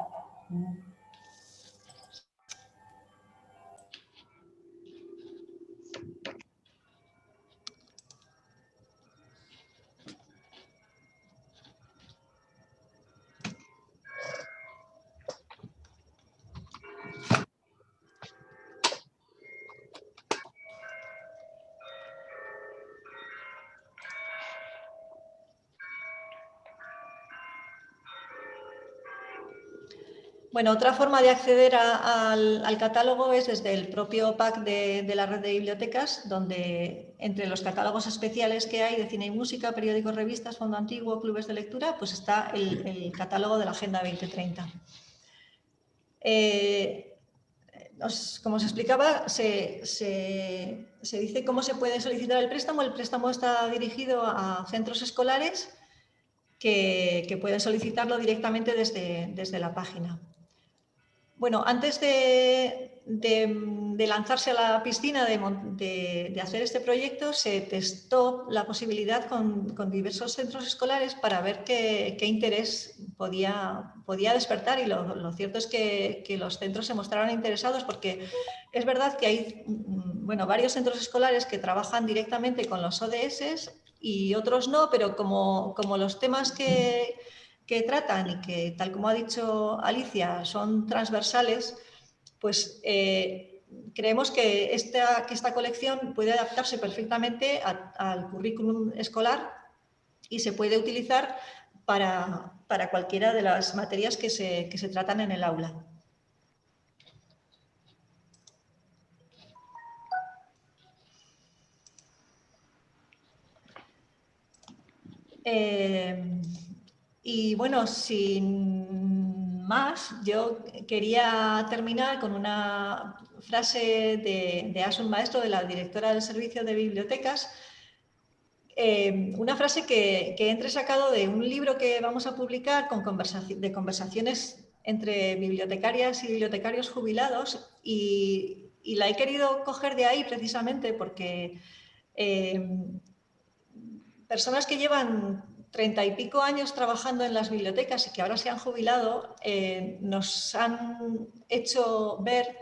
Bueno, otra forma de acceder al catálogo es desde el propio pack de la red de bibliotecas, donde entre los catálogos especiales que hay de cine y música, periódicos, revistas, fondo antiguo, clubes de lectura, pues está el catálogo de la Agenda 2030. Como os explicaba, se dice cómo se puede solicitar el préstamo. El préstamo está dirigido a centros escolares que pueden solicitarlo directamente desde la página. Bueno, antes de lanzarse a la piscina de hacer este proyecto, se testó la posibilidad con diversos centros escolares para ver qué interés podía despertar, y lo cierto es que los centros se mostraron interesados, porque es verdad que hay varios centros escolares que trabajan directamente con los ODS y otros no, pero como los temas que tratan y que, tal como ha dicho Alicia, son transversales, pues creemos que esta colección puede adaptarse perfectamente al currículum escolar y se puede utilizar para cualquiera de las materias que se tratan en el aula. Y bueno, sin más, yo quería terminar con una frase de Asun Maestro, de la directora del Servicio de Bibliotecas, una frase que he entresacado de un libro que vamos a publicar de conversaciones entre bibliotecarias y bibliotecarios jubilados, y la he querido coger de ahí precisamente porque personas que llevan 30 y pico años trabajando en las bibliotecas y que ahora se han jubilado, nos han hecho ver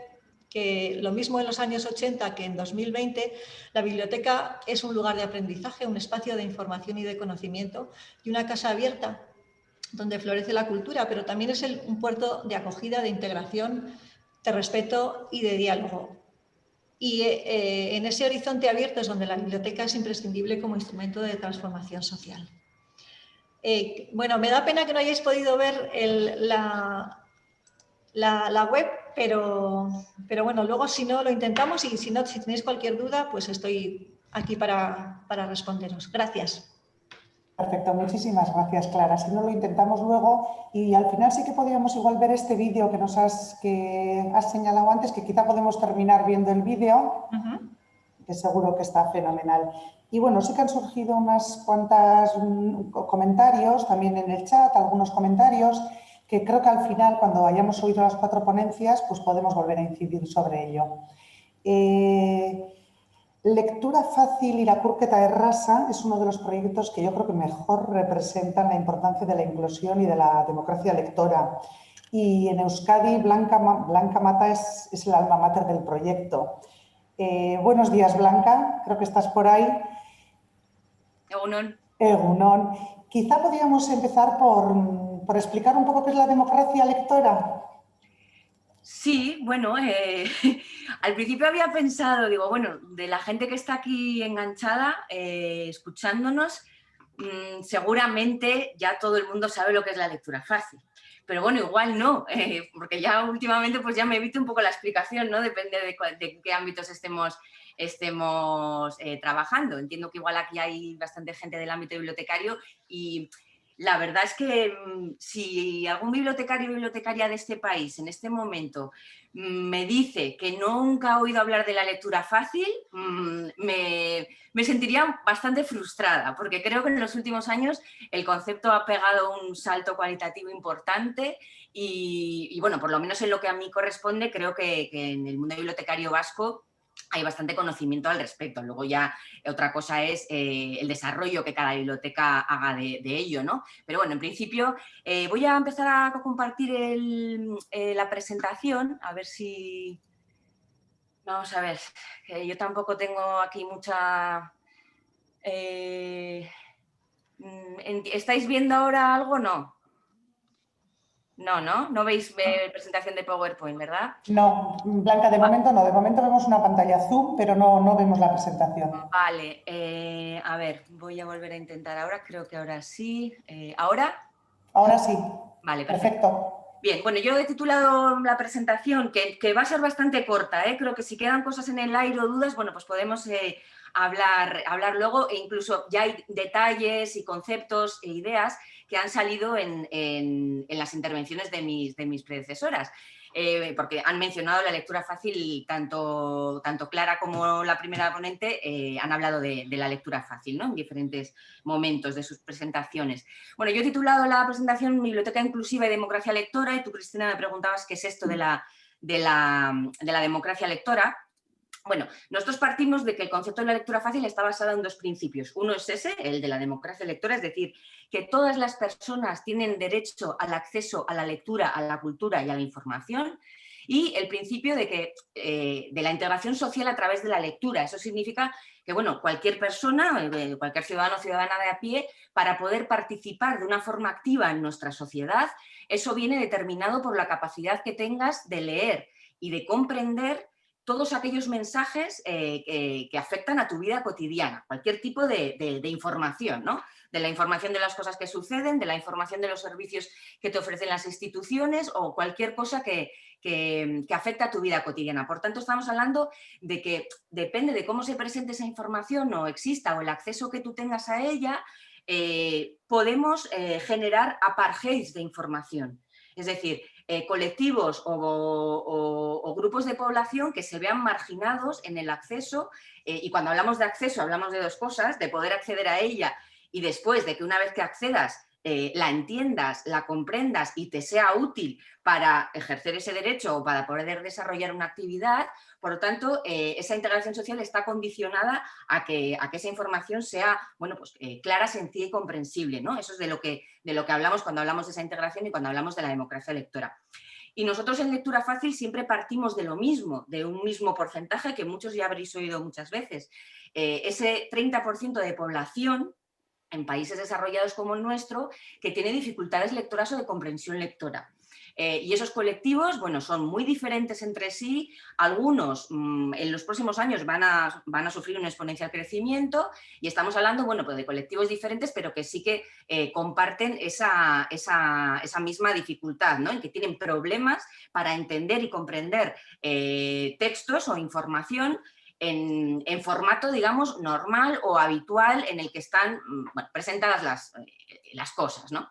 que lo mismo en los años 80 que en 2020, la biblioteca es un lugar de aprendizaje, un espacio de información y de conocimiento y una casa abierta donde florece la cultura, pero también es un puerto de acogida, de integración, de respeto y de diálogo. Y en ese horizonte abierto es donde la biblioteca es imprescindible como instrumento de transformación social. Bueno, me da pena que no hayáis podido ver la web, pero bueno, luego si no lo intentamos, y si no, si tenéis cualquier duda, pues estoy aquí para responderos. Gracias. Perfecto, muchísimas gracias, Clara. Si no, lo intentamos luego, y al final sí que podríamos igual ver este vídeo que has señalado antes, que quizá podemos terminar viendo el vídeo, que seguro que está fenomenal. Y bueno, sí que han surgido unas cuantas comentarios también en el chat, algunos comentarios que creo que al final, cuando hayamos oído las 4 ponencias, pues podemos volver a incidir sobre ello. Lectura fácil Irakurketa Erraza es uno de los proyectos que yo creo que mejor representan la importancia de la inclusión y de la democracia lectora. Y en Euskadi, Blanca Mata es el alma mater del proyecto. Buenos días, Blanca, creo que estás por ahí. Egunon. Egunon. Quizá podríamos empezar por explicar un poco qué es la democracia lectora. Sí, bueno, al principio había pensado, digo, bueno, de la gente que está aquí enganchada, escuchándonos, seguramente ya todo el mundo sabe lo que es la lectura fácil. Pero bueno, igual no, porque ya últimamente pues ya me evito un poco la explicación, ¿no? Depende de qué ámbitos estemos trabajando. Entiendo que igual aquí hay bastante gente del ámbito bibliotecario y la verdad es que si algún bibliotecario o bibliotecaria de este país en este momento me dice que nunca ha oído hablar de la lectura fácil, me sentiría bastante frustrada, porque creo que en los últimos años el concepto ha pegado un salto cualitativo importante y bueno, por lo menos en lo que a mí corresponde, creo que en el mundo bibliotecario vasco hay bastante conocimiento al respecto. Luego ya otra cosa es el desarrollo que cada biblioteca haga de ello, ¿no? Pero bueno, en principio voy a empezar a compartir la presentación, a ver si... Vamos a ver, que yo tampoco tengo aquí mucha... ¿Estáis viendo ahora algo o no? No veis presentación de PowerPoint, ¿verdad? No, Blanca, de momento no. De momento vemos una pantalla Zoom, pero no vemos la presentación. Vale, a ver, voy a volver a intentar ahora, creo que ahora sí. ¿Ahora? Ahora sí. Vale, perfecto. Bien, bueno, yo he titulado la presentación, que va a ser bastante corta, creo que si quedan cosas en el aire o dudas, bueno, pues podemos hablar luego, e incluso ya hay detalles y conceptos e ideas que han salido en las intervenciones de mis predecesoras. Porque han mencionado la lectura fácil, tanto Clara como la primera ponente han hablado de la lectura fácil, ¿no? En diferentes momentos de sus presentaciones. Bueno, yo he titulado la presentación Biblioteca Inclusiva y Democracia Lectora, y tú, Cristina, me preguntabas qué es esto de la democracia lectora. Bueno, nosotros partimos de que el concepto de la lectura fácil está basado en 2 principios. Uno es ese, el de la democracia lectora, es decir, que todas las personas tienen derecho al acceso a la lectura, a la cultura y a la información, y el principio de la integración social a través de la lectura. Eso significa que, bueno, cualquier persona, cualquier ciudadano o ciudadana de a pie, para poder participar de una forma activa en nuestra sociedad, eso viene determinado por la capacidad que tengas de leer y de comprender todos aquellos mensajes que afectan a tu vida cotidiana, cualquier tipo de información, ¿no? De la información de las cosas que suceden, de la información de los servicios que te ofrecen las instituciones o cualquier cosa que afecta a tu vida cotidiana. Por tanto, estamos hablando de que depende de cómo se presente esa información o exista o el acceso que tú tengas a ella, podemos generar apartheids de información. Es decir, colectivos o grupos de población que se vean marginados en el acceso, y cuando hablamos de acceso hablamos de dos cosas, de poder acceder a ella y después de que una vez que accedas la entiendas, la comprendas y te sea útil para ejercer ese derecho o para poder desarrollar una actividad. Por lo tanto, esa integración social está condicionada a que esa información sea, bueno, pues, clara, sencilla y comprensible, ¿no? Eso es de lo que hablamos cuando hablamos de esa integración y cuando hablamos de la democracia lectora. Y nosotros en Lectura Fácil siempre partimos de lo mismo, de un mismo porcentaje que muchos ya habréis oído muchas veces. Ese 30% de población en países desarrollados como el nuestro, que tiene dificultades lectoras o de comprensión lectora. Y esos colectivos, bueno, son muy diferentes entre sí. Algunos en los próximos años van a sufrir un exponencial crecimiento, y estamos hablando, bueno, pues de colectivos diferentes, pero que sí que comparten esa misma dificultad, ¿no? En que tienen problemas para entender y comprender textos o información en formato, digamos, normal o habitual en el que están, bueno, presentadas las cosas, ¿no?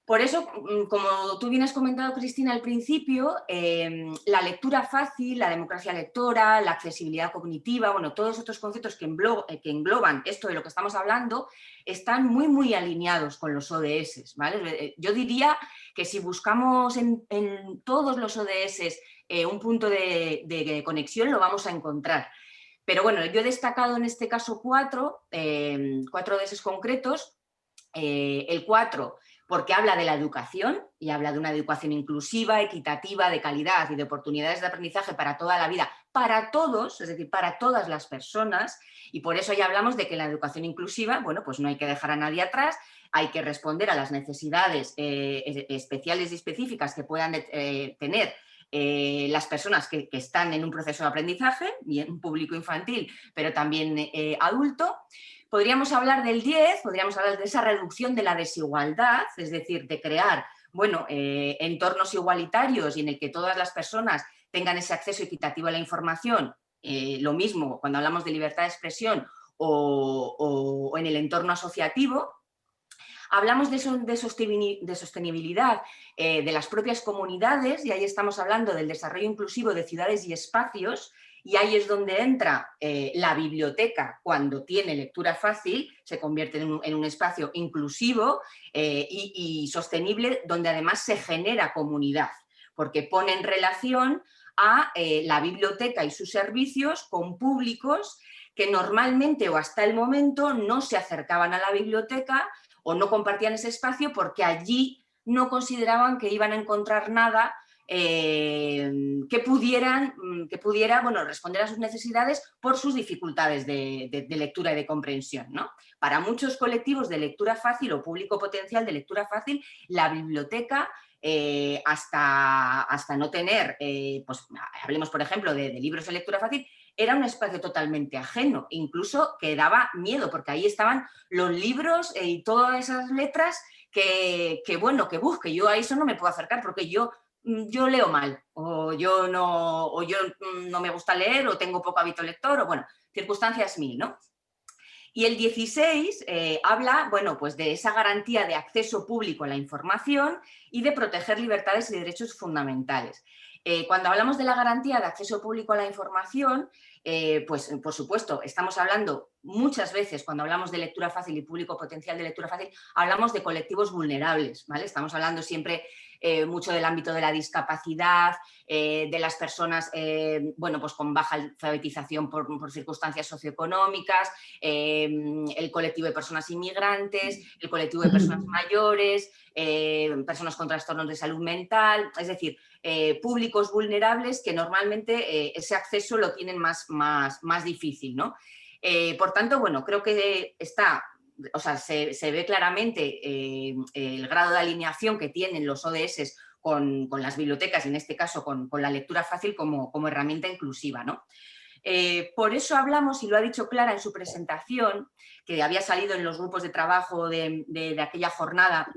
Por eso, como tú bien has comentado, Cristina, al principio, la lectura fácil, la democracia lectora, la accesibilidad cognitiva, bueno, todos estos conceptos que engloban esto de lo que estamos hablando, están muy, muy alineados con los ODS, ¿vale? Yo diría que si buscamos en todos los ODS un punto de conexión, lo vamos a encontrar. Pero bueno, yo he destacado en este caso cuatro ODS concretos. El 4, porque habla de la educación y habla de una educación inclusiva, equitativa, de calidad y de oportunidades de aprendizaje para toda la vida, para todos, es decir, para todas las personas, y por eso ya hablamos de que la educación inclusiva, bueno, pues no hay que dejar a nadie atrás, hay que responder a las necesidades especiales y específicas que puedan tener las personas que están en un proceso de aprendizaje, bien público infantil, pero también adulto. Podríamos hablar del 10, podríamos hablar de esa reducción de la desigualdad, es decir, de crear, bueno, entornos igualitarios y en el que todas las personas tengan ese acceso equitativo a la información. Lo mismo cuando hablamos de libertad de expresión o en el entorno asociativo. Hablamos de sostenibilidad de las propias comunidades, y ahí estamos hablando del desarrollo inclusivo de ciudades y espacios, y ahí es donde entra la biblioteca. Cuando tiene lectura fácil, se convierte en un espacio inclusivo y sostenible, donde además se genera comunidad, porque pone en relación a la biblioteca y sus servicios con públicos que normalmente o hasta el momento no se acercaban a la biblioteca o no compartían ese espacio porque allí no consideraban que iban a encontrar nada que pudiera, bueno, responder a sus necesidades por sus dificultades de lectura y de comprensión, ¿no? Para muchos colectivos de lectura fácil o público potencial de lectura fácil, la biblioteca, hasta no tener, pues hablemos por ejemplo de libros de lectura fácil, era un espacio totalmente ajeno, incluso que daba miedo, porque ahí estaban los libros y todas esas letras que busque. Yo a eso no me puedo acercar porque yo leo mal, o yo no me gusta leer, o tengo poco hábito lector, o bueno, circunstancias mil, ¿no? Y el 16 habla, bueno, pues de esa garantía de acceso público a la información y de proteger libertades y derechos fundamentales. Cuando hablamos de la garantía de acceso público a la información, pues por supuesto, estamos hablando muchas veces, cuando hablamos de lectura fácil y público potencial de lectura fácil, hablamos de colectivos vulnerables, ¿vale? Estamos hablando siempre mucho del ámbito de la discapacidad, de las personas, bueno, pues con baja alfabetización por circunstancias socioeconómicas, el colectivo de personas inmigrantes, el colectivo de personas mayores, personas con trastornos de salud mental, es decir, públicos vulnerables que normalmente ese acceso lo tienen más difícil, ¿no? Por tanto, bueno, creo que se ve claramente el grado de alineación que tienen los ODS con las bibliotecas y en este caso con la lectura fácil como herramienta inclusiva, ¿no? Por eso hablamos, y lo ha dicho Clara en su presentación, que había salido en los grupos de trabajo de aquella jornada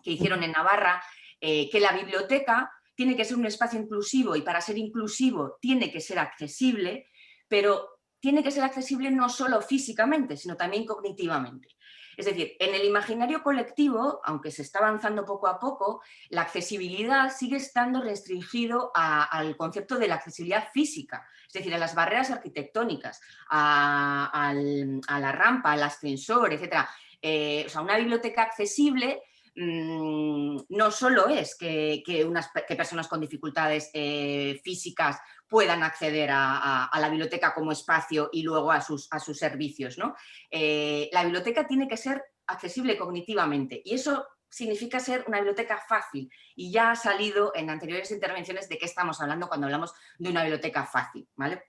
que hicieron en Navarra, que la biblioteca tiene que ser un espacio inclusivo, y para ser inclusivo tiene que ser accesible, pero tiene que ser accesible no solo físicamente, sino también cognitivamente. Es decir, en el imaginario colectivo, aunque se está avanzando poco a poco, la accesibilidad sigue estando restringido al concepto de la accesibilidad física, es decir, a las barreras arquitectónicas, a la rampa, al ascensor, etc. O sea, una biblioteca accesible no solo es que personas con dificultades físicas puedan acceder a la biblioteca como espacio y luego a sus servicios, ¿no? La biblioteca tiene que ser accesible cognitivamente y eso significa ser una biblioteca fácil, y ya ha salido en anteriores intervenciones de qué estamos hablando cuando hablamos de una biblioteca fácil, ¿vale?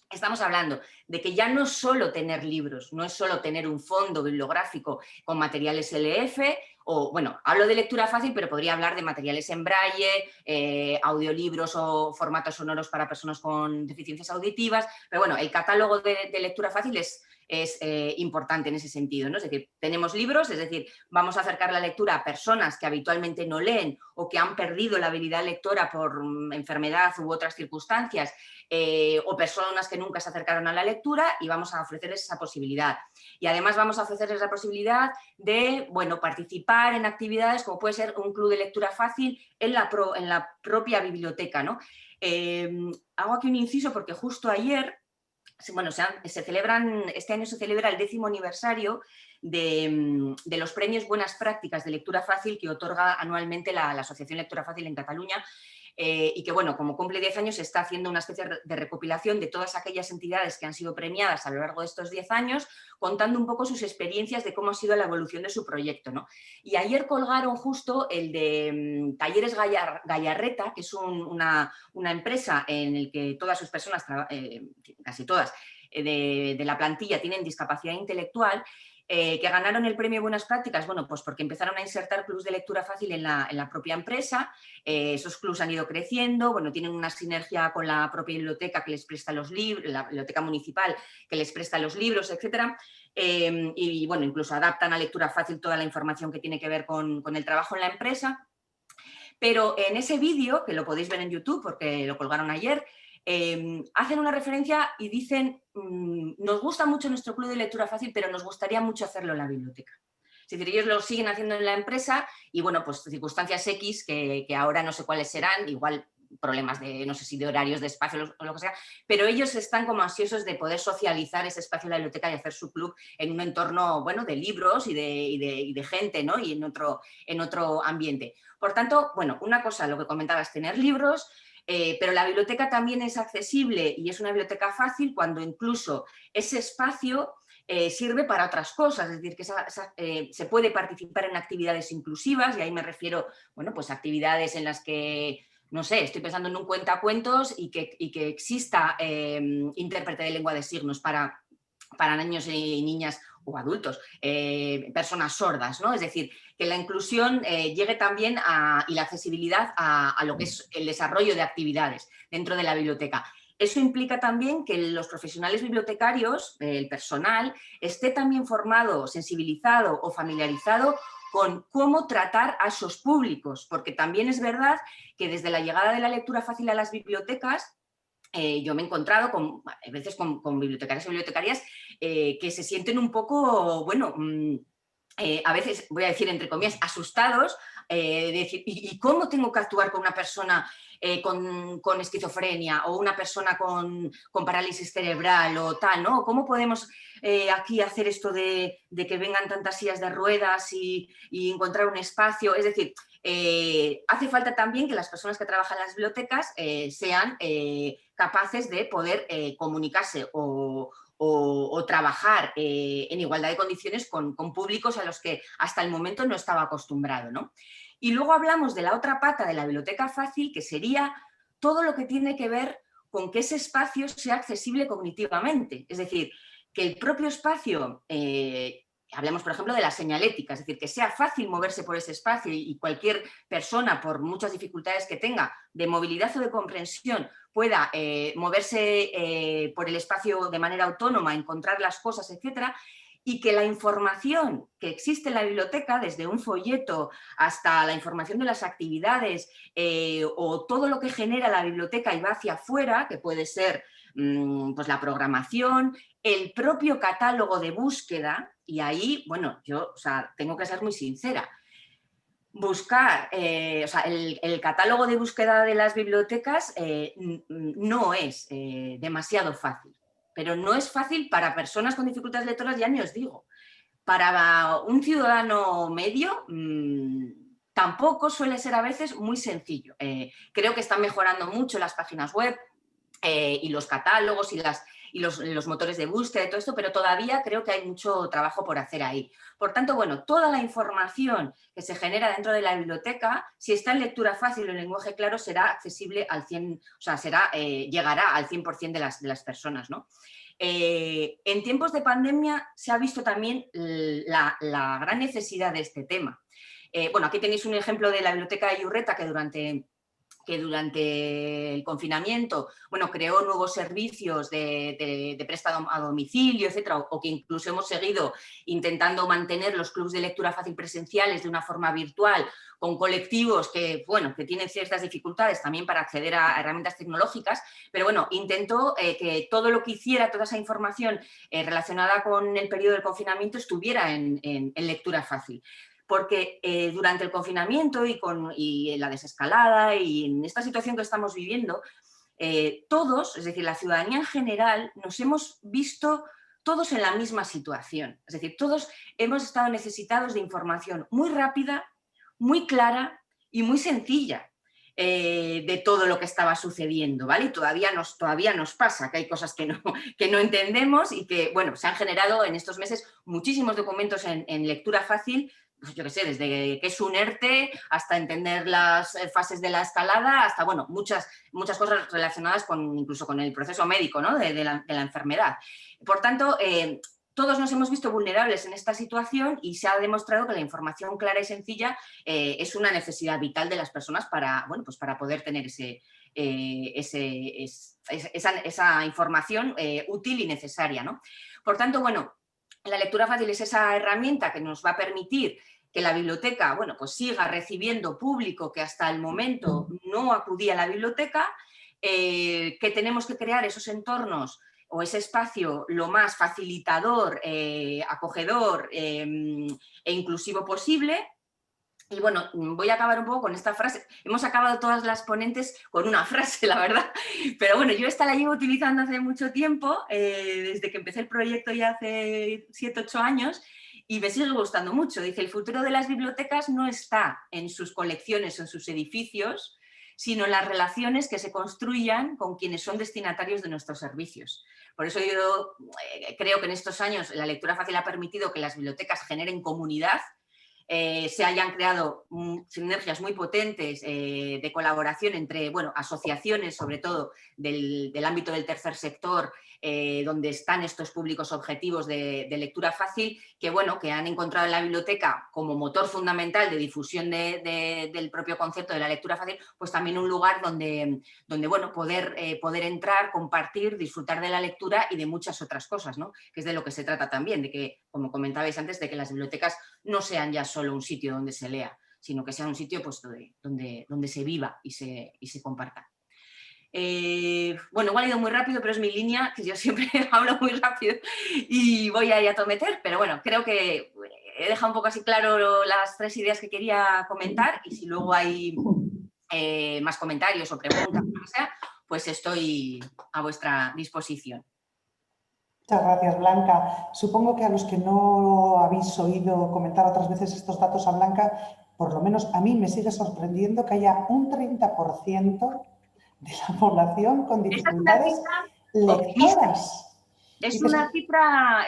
Estamos hablando de que ya no es solo tener libros, no es solo tener un fondo bibliográfico con materiales LF, o bueno, hablo de lectura fácil, pero podría hablar de materiales en braille, audiolibros o formatos sonoros para personas con deficiencias auditivas, pero bueno, el catálogo de lectura fácil es importante en ese sentido, ¿no? Es decir, tenemos libros, es decir, vamos a acercar la lectura a personas que habitualmente no leen o que han perdido la habilidad lectora por enfermedad u otras circunstancias, o personas que nunca se acercaron a la lectura, y vamos a ofrecerles esa posibilidad. Y además vamos a ofrecerles la posibilidad de, bueno, participar en actividades como puede ser un club de lectura fácil en la propia biblioteca, ¿no? Hago aquí un inciso porque justo ayer, bueno, este año se celebra el 10º aniversario de los premios Buenas Prácticas de Lectura Fácil que otorga anualmente la Asociación Lectura Fácil en Cataluña, y que, bueno, como cumple 10 años, se está haciendo una especie de recopilación de todas aquellas entidades que han sido premiadas a lo largo de estos 10 años, contando un poco sus experiencias de cómo ha sido la evolución de su proyecto, ¿no? Y ayer colgaron justo el de Talleres Gallarreta, que es una empresa en la que todas sus personas, casi todas, de la plantilla tienen discapacidad intelectual, que ganaron el premio Buenas Prácticas, bueno, pues porque empezaron a insertar clubs de lectura fácil en la propia empresa. Esos clubs han ido creciendo, bueno, tienen una sinergia con la propia biblioteca que les presta los libros, la biblioteca municipal que les presta los libros, etcétera. Y bueno, incluso adaptan a lectura fácil toda la información que tiene que ver con el trabajo en la empresa. Pero en ese vídeo, que lo podéis ver en YouTube porque lo colgaron ayer, hacen una referencia y dicen: nos gusta mucho nuestro club de lectura fácil, pero nos gustaría mucho hacerlo en la biblioteca. Es decir, ellos lo siguen haciendo en la empresa y, bueno, pues circunstancias X que ahora no sé cuáles serán, igual problemas de, no sé si de horarios, de espacio o lo que sea, pero ellos están como ansiosos de poder socializar ese espacio de la biblioteca y hacer su club en un entorno, bueno, de libros y de gente, ¿no? Y en otro ambiente. Por tanto, bueno, una cosa, lo que comentaba, es tener libros, pero la biblioteca también es accesible y es una biblioteca fácil cuando incluso ese espacio sirve para otras cosas, es decir, que se puede participar en actividades inclusivas, y ahí me refiero, bueno, pues actividades en las que, no sé, estoy pensando en un cuentacuentos y que exista intérprete de lengua de signos para niños y niñas o adultos, personas sordas, ¿no? Es decir, que la inclusión llegue también y la accesibilidad a lo que es el desarrollo de actividades dentro de la biblioteca. Eso implica también que los profesionales bibliotecarios, el personal, esté también formado, sensibilizado o familiarizado con cómo tratar a esos públicos, porque también es verdad que desde la llegada de la lectura fácil a las bibliotecas, yo me he encontrado a veces con bibliotecarios y bibliotecarias que se sienten un poco, bueno, a veces, voy a decir entre comillas, asustados, de decir, ¿y cómo tengo que actuar con una persona con esquizofrenia o una persona con parálisis cerebral o tal, ¿no? ¿Cómo podemos aquí hacer esto de que vengan tantas sillas de ruedas y encontrar un espacio? Es decir, hace falta también que las personas que trabajan en las bibliotecas sean capaces de poder comunicarse o trabajar en igualdad de condiciones con públicos a los que hasta el momento no estaba acostumbrado, ¿no? Y luego hablamos de la otra pata de la biblioteca fácil, que sería todo lo que tiene que ver con que ese espacio sea accesible cognitivamente. Es decir, que el propio espacio, hablemos por ejemplo de la señalética, es decir, que sea fácil moverse por ese espacio y cualquier persona, por muchas dificultades que tenga de movilidad o de comprensión, pueda moverse por el espacio de manera autónoma, encontrar las cosas, etcétera, y que la información que existe en la biblioteca, desde un folleto hasta la información de las actividades o todo lo que genera la biblioteca y va hacia afuera, que puede ser pues la programación, el propio catálogo de búsqueda Y ahí, bueno, yo tengo que ser muy sincera. Buscar, el catálogo de búsqueda de las bibliotecas no es demasiado fácil, pero no es fácil para personas con dificultades lectoras, ya ni os digo. Para un ciudadano medio tampoco suele ser a veces muy sencillo. Creo que están mejorando mucho las páginas web y los catálogos y los motores de búsqueda y todo esto, pero todavía creo que hay mucho trabajo por hacer ahí. Por tanto, bueno, toda la información que se genera dentro de la biblioteca, si está en lectura fácil o en lenguaje claro, será accesible al 100%, llegará al 100% de las personas, ¿no? En tiempos de pandemia se ha visto también la gran necesidad de este tema. Bueno, aquí tenéis un ejemplo de la biblioteca de Iurreta que durante el confinamiento, bueno, creó nuevos servicios de préstamo a domicilio, etcétera, o que incluso hemos seguido intentando mantener los clubs de lectura fácil presenciales de una forma virtual, con colectivos que, bueno, que tienen ciertas dificultades también para acceder a herramientas tecnológicas, pero bueno, intentó que todo lo que hiciera, toda esa información relacionada con el periodo del confinamiento estuviera en lectura fácil. Porque durante el confinamiento y en la desescalada y en esta situación que estamos viviendo, todos, es decir, la ciudadanía en general, nos hemos visto todos en la misma situación. Es decir, todos hemos estado necesitados de información muy rápida, muy clara y muy sencilla de todo lo que estaba sucediendo, ¿vale? Y todavía nos pasa que hay cosas que no entendemos y que, bueno, se han generado en estos meses muchísimos documentos en lectura fácil, pues yo qué sé, desde qué es un ERTE hasta entender las fases de la escalada, hasta, bueno, muchas cosas relacionadas incluso con el proceso médico, ¿no? de la enfermedad. Por tanto, todos nos hemos visto vulnerables en esta situación y se ha demostrado que la información clara y sencilla es una necesidad vital de las personas para, bueno, pues para poder tener esa información útil y necesaria, ¿no? Por tanto, bueno, la lectura fácil es esa herramienta que nos va a permitir que la biblioteca, bueno, pues siga recibiendo público que hasta el momento no acudía a la biblioteca, que tenemos que crear esos entornos o ese espacio lo más facilitador, acogedor e inclusivo posible. Y bueno, voy a acabar un poco con esta frase. Hemos acabado todas las ponentes con una frase, la verdad. Pero bueno, yo esta la llevo utilizando hace mucho tiempo, desde que empecé el proyecto ya hace 7, 8 años, y me sigue gustando mucho. Dice, el futuro de las bibliotecas no está en sus colecciones o en sus edificios, sino en las relaciones que se construyan con quienes son destinatarios de nuestros servicios. Por eso yo creo que en estos años la lectura fácil ha permitido que las bibliotecas generen comunidad, se hayan creado sinergias muy potentes de colaboración entre, bueno, asociaciones, sobre todo del ámbito del tercer sector, donde están estos públicos objetivos de lectura fácil, que, bueno, que han encontrado en la biblioteca como motor fundamental de difusión del propio concepto de la lectura fácil, pues también un lugar donde bueno, poder entrar, compartir, disfrutar de la lectura y de muchas otras cosas, ¿no? Que es de lo que se trata también, de que, como comentabais antes, de que las bibliotecas no sean ya solo un sitio donde se lea, sino que sea un sitio, pues, donde se viva y se comparta. Bueno, igual he ido muy rápido, pero es mi línea, que yo siempre hablo muy rápido y voy ahí a tometer, pero bueno, creo que he dejado un poco así claro las 3 ideas que quería comentar, y si luego hay más comentarios o preguntas, lo que sea, pues estoy a vuestra disposición. Muchas gracias, Blanca. Supongo que a los que no habéis oído comentar otras veces estos datos a Blanca, por lo menos a mí me sigue sorprendiendo que haya un 30% de la población con dificultades lectoras. Es una cifra,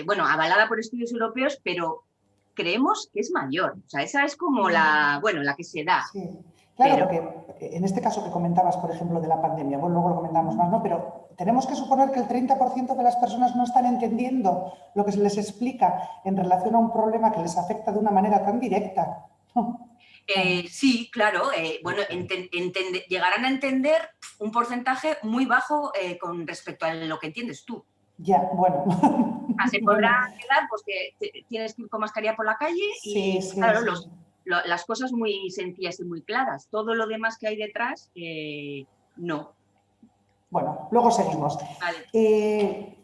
bueno, avalada por estudios europeos, pero creemos que es mayor. O sea, esa es como la que se da. Sí. Claro, porque en este caso que comentabas, por ejemplo, de la pandemia, bueno, luego lo comentamos más, ¿no? Pero tenemos que suponer que el 30% de las personas no están entendiendo lo que se les explica en relación a un problema que les afecta de una manera tan directa. Sí, claro. Bueno, llegarán a entender un porcentaje muy bajo con respecto a lo que entiendes tú. Ya, bueno. Se podrá quedar, pues, que tienes que ir con mascarilla por la calle y, sí, claro, sí. Las cosas muy sencillas y muy claras. Todo lo demás que hay detrás, no. Bueno, luego seguimos. Vale.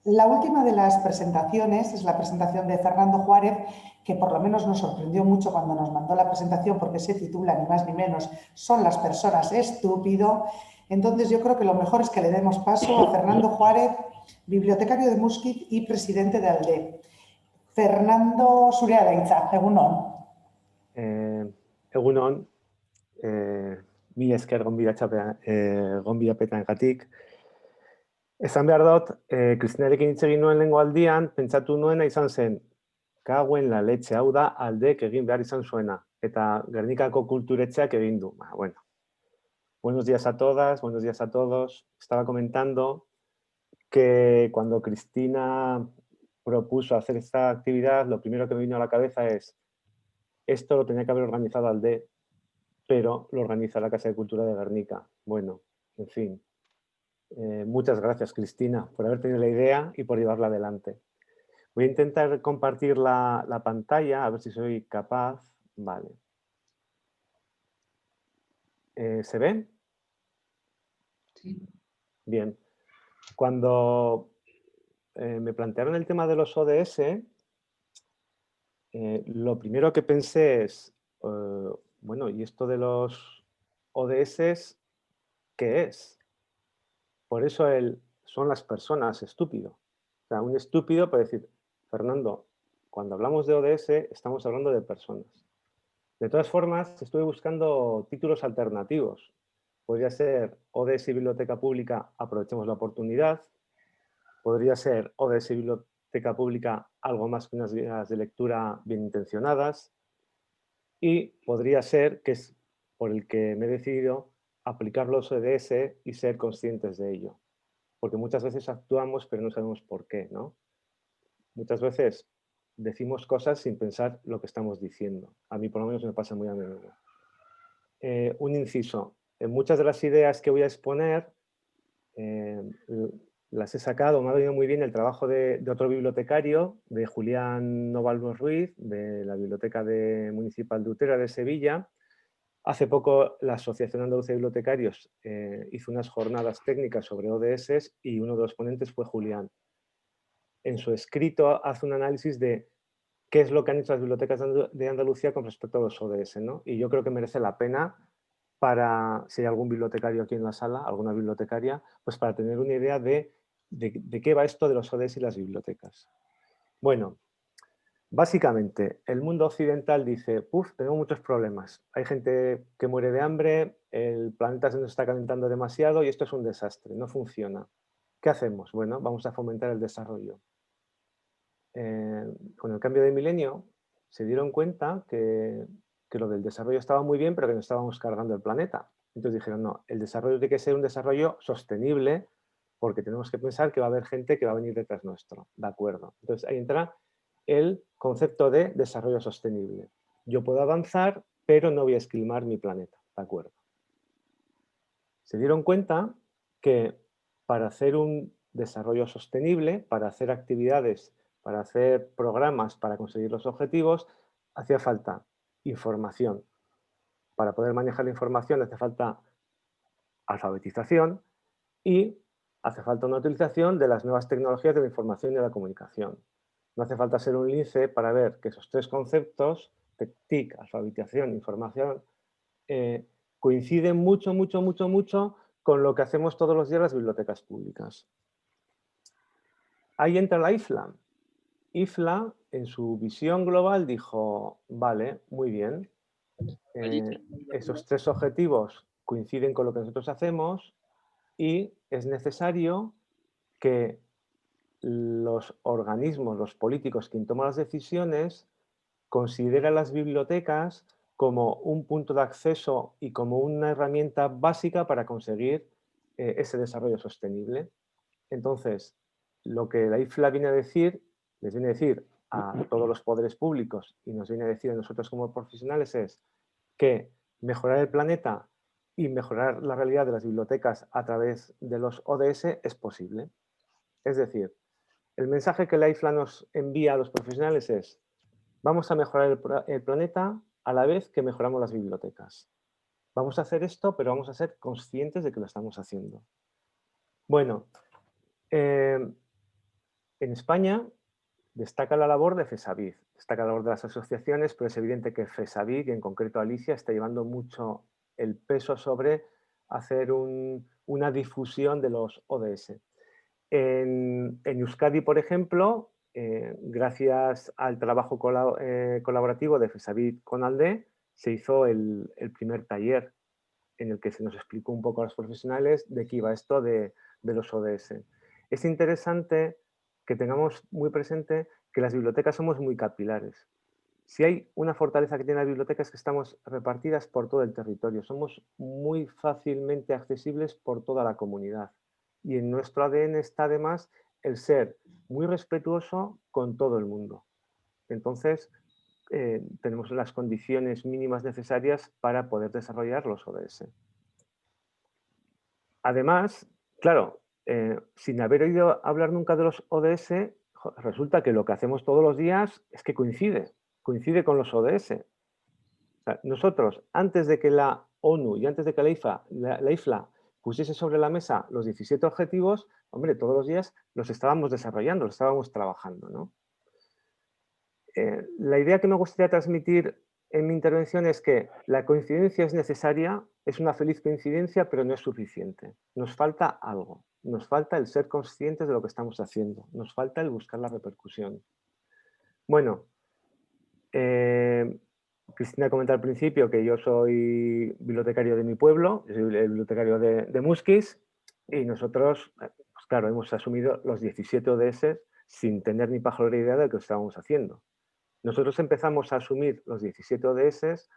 La última de las presentaciones es la presentación de Fernando Juárez, que por lo menos nos sorprendió mucho cuando nos mandó la presentación porque se titula ni más ni menos "Son las personas estúpido". Entonces yo creo que lo mejor es que le demos paso a Fernando Juárez, bibliotecario de Muskit y presidente de ALDE. Fernando Zurea egunon. Egunon, mila esker gonbidapetangatik. Esan behar dut, Kristinarekin hitz egin nuen lehengo aldian, pentsatu nuena izan zen, kaguen la leche, hau da Aldek egin behar izan zuena, eta Gernikako kulturetxeak egin du. Bueno, buenos días a todas, buenos días a todos. Estaba comentando que cuando Cristina propuso hacer esta actividad, lo primero que me vino a la cabeza es, esto lo tenía que haber organizado Alde, pero lo organiza la Casa de Cultura de Gernika. Bueno, en fin. Muchas gracias, Cristina, por haber tenido la idea y por llevarla adelante. Voy a intentar compartir la pantalla, a ver si soy capaz. Vale. ¿Se ve? Sí. Bien. Cuando me plantearon el tema de los ODS, lo primero que pensé es, bueno, ¿y esto de los ODS qué es? Por eso son las personas estúpido. O sea, un estúpido puede decir, Fernando, cuando hablamos de ODS estamos hablando de personas. De todas formas, estuve buscando títulos alternativos. Podría ser ODS y Biblioteca Pública, aprovechemos la oportunidad. Podría ser ODS y Biblioteca Pública, algo más que unas guías de lectura bien intencionadas. Y podría ser, que es por el que me he decidido, aplicar los ODS y ser conscientes de ello. Porque muchas veces actuamos pero no sabemos por qué, ¿no? Muchas veces decimos cosas sin pensar lo que estamos diciendo. A mí por lo menos me pasa muy a menudo. Un inciso. En muchas de las ideas que voy a exponer las he sacado, me ha venido muy bien el trabajo de otro bibliotecario, de Julián Novalno Ruiz, de la Biblioteca Municipal de Utrera de Sevilla. Hace poco la Asociación Andaluza de Bibliotecarios hizo unas jornadas técnicas sobre ODS y uno de los ponentes fue Julián. En su escrito hace un análisis de qué es lo que han hecho las bibliotecas de Andalucía con respecto a los ODS, ¿no? Y yo creo que merece la pena para, si hay algún bibliotecario aquí en la sala, alguna bibliotecaria, pues para tener una idea de qué va esto de los ODS y las bibliotecas. Bueno, básicamente, el mundo occidental dice, tengo muchos problemas. Hay gente que muere de hambre, el planeta se nos está calentando demasiado y esto es un desastre, no funciona. ¿Qué hacemos? Bueno, vamos a fomentar el desarrollo. Con el cambio de milenio se dieron cuenta que lo del desarrollo estaba muy bien, pero que nos estábamos cargando el planeta. Entonces dijeron, no, el desarrollo tiene que ser un desarrollo sostenible porque tenemos que pensar que va a haber gente que va a venir detrás nuestro. De acuerdo. Entonces ahí entra el concepto de desarrollo sostenible. Yo puedo avanzar, pero no voy a esquilmar mi planeta. De acuerdo. Se dieron cuenta que para hacer un desarrollo sostenible, para hacer actividades, para hacer programas, para conseguir los objetivos, hacía falta información. Para poder manejar la información hace falta alfabetización y hace falta una utilización de las nuevas tecnologías de la información y de la comunicación. No hace falta ser un lince para ver que esos tres conceptos, TIC, alfabetización, información, coinciden mucho con lo que hacemos todos los días en las bibliotecas públicas. Ahí entra la IFLA. IFLA, en su visión global, dijo, vale, muy bien, esos tres objetivos coinciden con lo que nosotros hacemos y es necesario que los organismos, los políticos, quien toman las decisiones, consideren las bibliotecas como un punto de acceso y como una herramienta básica para conseguir ese desarrollo sostenible. Entonces, lo que la IFLA viene a decir, les viene a decir a todos los poderes públicos y nos viene a decir a nosotros como profesionales es que mejorar el planeta y mejorar la realidad de las bibliotecas a través de los ODS es posible. Es decir, el mensaje que la IFLA nos envía a los profesionales es vamos a mejorar el planeta a la vez que mejoramos las bibliotecas. Vamos a hacer esto, pero vamos a ser conscientes de que lo estamos haciendo. Bueno, En España destaca la labor de FESAVID, destaca la labor de las asociaciones, pero es evidente que FESAVID, y en concreto Alicia, está llevando mucho el peso sobre hacer una difusión de los ODS. En Euskadi, por ejemplo, gracias al trabajo colaborativo de FESAVID con ALDE, se hizo el primer taller en el que se nos explicó un poco a los profesionales de qué iba esto de los ODS. Es interesante que tengamos muy presente que las bibliotecas somos muy capilares. Si hay una fortaleza que tiene la biblioteca es que estamos repartidas por todo el territorio, somos muy fácilmente accesibles por toda la comunidad. Y en nuestro ADN está además el ser muy respetuoso con todo el mundo. Entonces, tenemos las condiciones mínimas necesarias para poder desarrollar los ODS. Además, claro, sin haber oído hablar nunca de los ODS, resulta que lo que hacemos todos los días es que coincide con los ODS. O sea, nosotros, antes de que la ONU y antes de que la IFLA pusiese sobre la mesa los 17 objetivos, hombre, todos los días los estábamos desarrollando, los estábamos trabajando, ¿no? La idea que me gustaría transmitir en mi intervención es que la coincidencia es necesaria, es una feliz coincidencia, pero no es suficiente. Nos falta algo, nos falta el ser conscientes de lo que estamos haciendo, nos falta el buscar la repercusión. Bueno, Cristina comentó al principio que yo soy bibliotecario de mi pueblo, yo soy el bibliotecario de Muskiz, y nosotros, pues claro, hemos asumido los 17 ODS sin tener ni pajolera idea de lo que estábamos haciendo. Nosotros empezamos a asumir los 17 ODS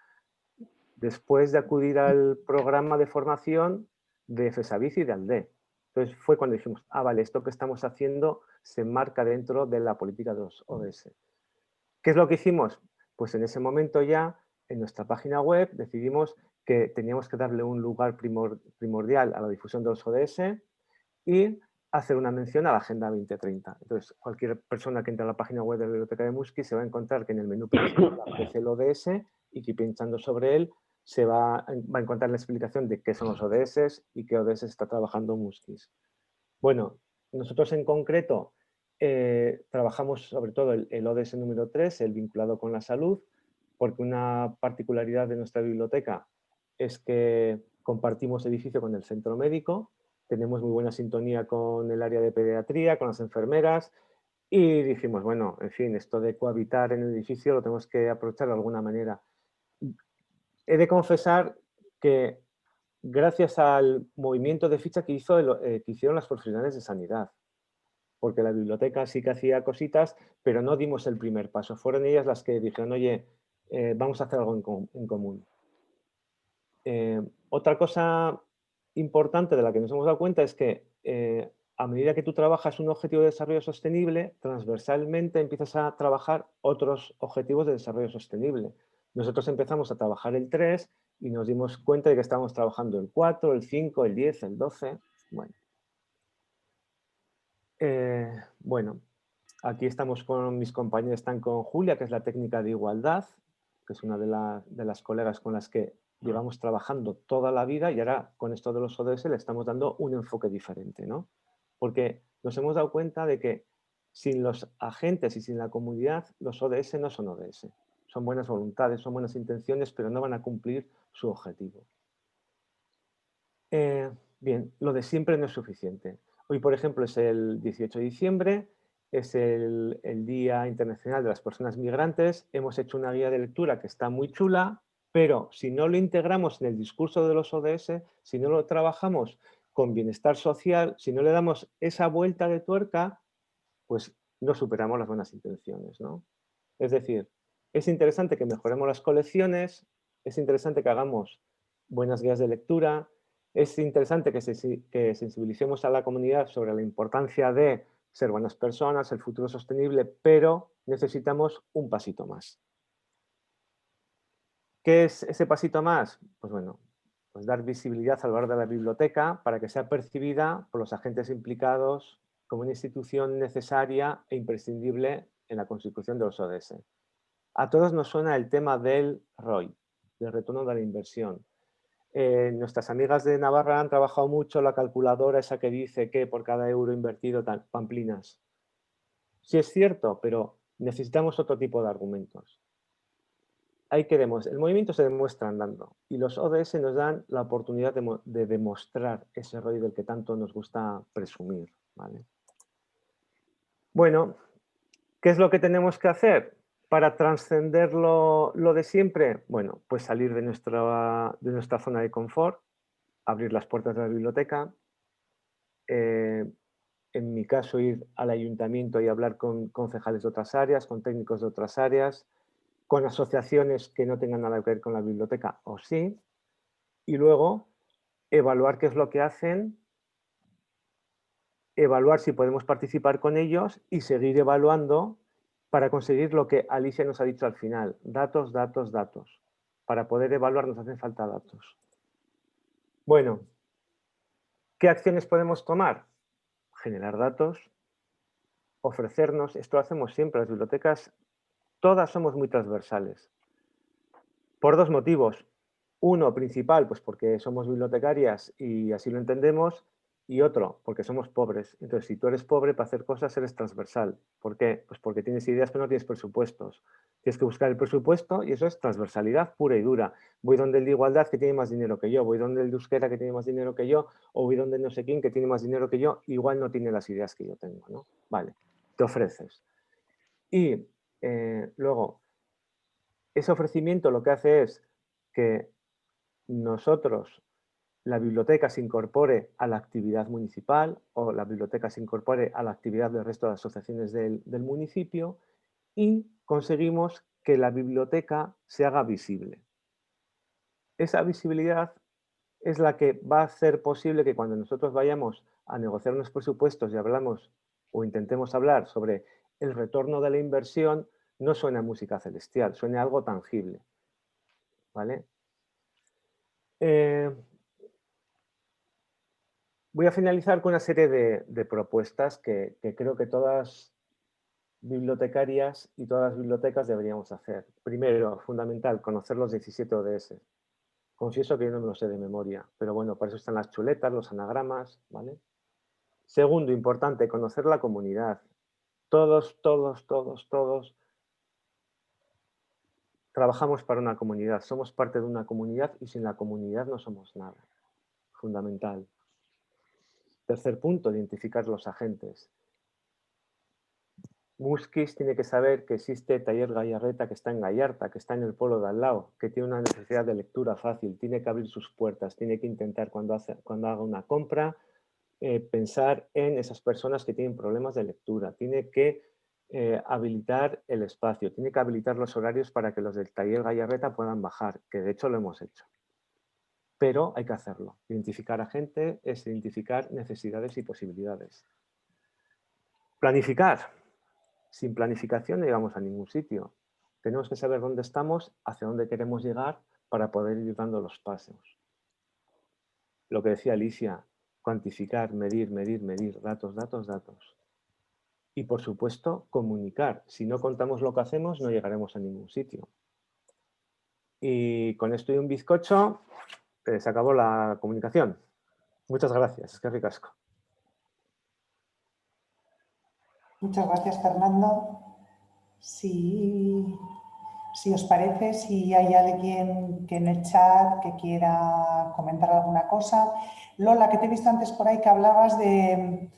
después de acudir al programa de formación de FESAVID y de ALDE. Entonces fue cuando dijimos, vale, esto que estamos haciendo se enmarca dentro de la política de los ODS. ¿Qué es lo que hicimos? Pues en ese momento ya, en nuestra página web, decidimos que teníamos que darle un lugar primordial a la difusión de los ODS y hacer una mención a la Agenda 2030. Entonces, cualquier persona que entre a la página web de la Biblioteca de Muskiz se va a encontrar que en el menú principal aparece el ODS y que pinchando sobre él se va a encontrar la explicación de qué son los ODS y qué ODS está trabajando Muskiz. Bueno, nosotros en concreto trabajamos sobre todo el ODS número 3, el vinculado con la salud, porque una particularidad de nuestra biblioteca es que compartimos edificio con el centro médico, tenemos muy buena sintonía con el área de pediatría, con las enfermeras, y dijimos, bueno, en fin, esto de cohabitar en el edificio lo tenemos que aprovechar de alguna manera. He de confesar que gracias al movimiento de ficha que hicieron las profesionales de sanidad, porque la biblioteca sí que hacía cositas, pero no dimos el primer paso. Fueron ellas las que dijeron, oye, vamos a hacer algo en común. Otra cosa importante de la que nos hemos dado cuenta es que a medida que tú trabajas un objetivo de desarrollo sostenible, transversalmente empiezas a trabajar otros objetivos de desarrollo sostenible. Nosotros empezamos a trabajar el 3 y nos dimos cuenta de que estábamos trabajando el 4, el 5, el 10, el 12. Bueno. Bueno, aquí estamos con mis compañeros, están con Julia, que es la técnica de igualdad, que es una de las colegas con las que llevamos trabajando toda la vida y ahora con esto de los ODS le estamos dando un enfoque diferente, ¿no? Porque nos hemos dado cuenta de que sin los agentes y sin la comunidad, los ODS no son ODS. Son buenas voluntades, son buenas intenciones, pero no van a cumplir su objetivo. Bien, lo de siempre no es suficiente. Hoy, por ejemplo, es el 18 de diciembre, es el Día Internacional de las Personas Migrantes. Hemos hecho una guía de lectura que está muy chula, pero si no lo integramos en el discurso de los ODS, si no lo trabajamos con bienestar social, si no le damos esa vuelta de tuerca, pues no superamos las buenas intenciones, ¿no? Es decir, es interesante que mejoremos las colecciones, es interesante que hagamos buenas guías de lectura, es interesante que sensibilicemos a la comunidad sobre la importancia de ser buenas personas, el futuro sostenible, pero necesitamos un pasito más. ¿Qué es ese pasito más? Pues bueno, pues dar visibilidad al valor de la biblioteca para que sea percibida por los agentes implicados como una institución necesaria e imprescindible en la consecución de los ODS. A todos nos suena el tema del ROI, del retorno de la inversión. Nuestras amigas de Navarra han trabajado mucho la calculadora esa que dice que por cada euro invertido, pamplinas. Sí es cierto, pero necesitamos otro tipo de argumentos. El movimiento se demuestra andando y los ODS nos dan la oportunidad de demostrar ese rollo del que tanto nos gusta presumir, ¿vale? Bueno, ¿qué es lo que tenemos que hacer para trascender lo de siempre? Bueno, pues salir de nuestra zona de confort, abrir las puertas de la biblioteca, en mi caso ir al ayuntamiento y hablar con concejales de otras áreas, con técnicos de otras áreas, con asociaciones que no tengan nada que ver con la biblioteca o sí, y luego evaluar qué es lo que hacen, evaluar si podemos participar con ellos y seguir evaluando para conseguir lo que Alicia nos ha dicho al final, datos, datos, datos. Para poder evaluar nos hacen falta datos. Bueno, ¿qué acciones podemos tomar? Generar datos, ofrecernos, esto lo hacemos siempre, las bibliotecas todas somos muy transversales. Por dos motivos. Uno principal, pues porque somos bibliotecarias y así lo entendemos, y otro, porque somos pobres. Entonces, si tú eres pobre, para hacer cosas eres transversal. ¿Por qué? Pues porque tienes ideas pero no tienes presupuestos. Tienes que buscar el presupuesto y eso es transversalidad pura y dura. Voy donde el de igualdad que tiene más dinero que yo, voy donde el de euskera que tiene más dinero que yo, o voy donde no sé quién que tiene más dinero que yo, igual no tiene las ideas que yo tengo, ¿no? Vale, te ofreces. Y luego, ese ofrecimiento lo que hace es que nosotros, la biblioteca se incorpore a la actividad municipal o la biblioteca se incorpore a la actividad del resto de asociaciones del municipio y conseguimos que la biblioteca se haga visible. Esa visibilidad es la que va a hacer posible que cuando nosotros vayamos a negociar unos presupuestos y hablamos o intentemos hablar sobre el retorno de la inversión, no suena música celestial, suene algo tangible. ¿Vale? Voy a finalizar con una serie de propuestas que creo que todas bibliotecarias y todas las bibliotecas deberíamos hacer. Primero, fundamental, conocer los 17 ODS. Confieso que yo no me lo sé de memoria, pero bueno, para eso están las chuletas, los anagramas, ¿vale? Segundo, importante, conocer la comunidad. Todos trabajamos para una comunidad, somos parte de una comunidad y sin la comunidad no somos nada. Fundamental. Tercer punto, identificar los agentes. Muskis tiene que saber que existe Taller Gallarreta que está en Gallarta, que está en el pueblo de al lado, que tiene una necesidad de lectura fácil, tiene que abrir sus puertas, tiene que intentar cuando haga una compra pensar en esas personas que tienen problemas de lectura, tiene que habilitar el espacio, tiene que habilitar los horarios para que los del Taller Gallarreta puedan bajar, que de hecho lo hemos hecho. Pero hay que hacerlo. Identificar a gente es identificar necesidades y posibilidades. Planificar. Sin planificación no llegamos a ningún sitio. Tenemos que saber dónde estamos, hacia dónde queremos llegar para poder ir dando los pasos. Lo que decía Alicia, cuantificar, medir, datos, datos, datos. Y por supuesto, comunicar. Si no contamos lo que hacemos, no llegaremos a ningún sitio. Y con esto y un bizcocho, se acabó la comunicación. Muchas gracias, es que ricasco. Muchas gracias, Fernando. Si os parece, si hay alguien que en el chat que quiera comentar alguna cosa. Lola, que te he visto antes por ahí que hablabas de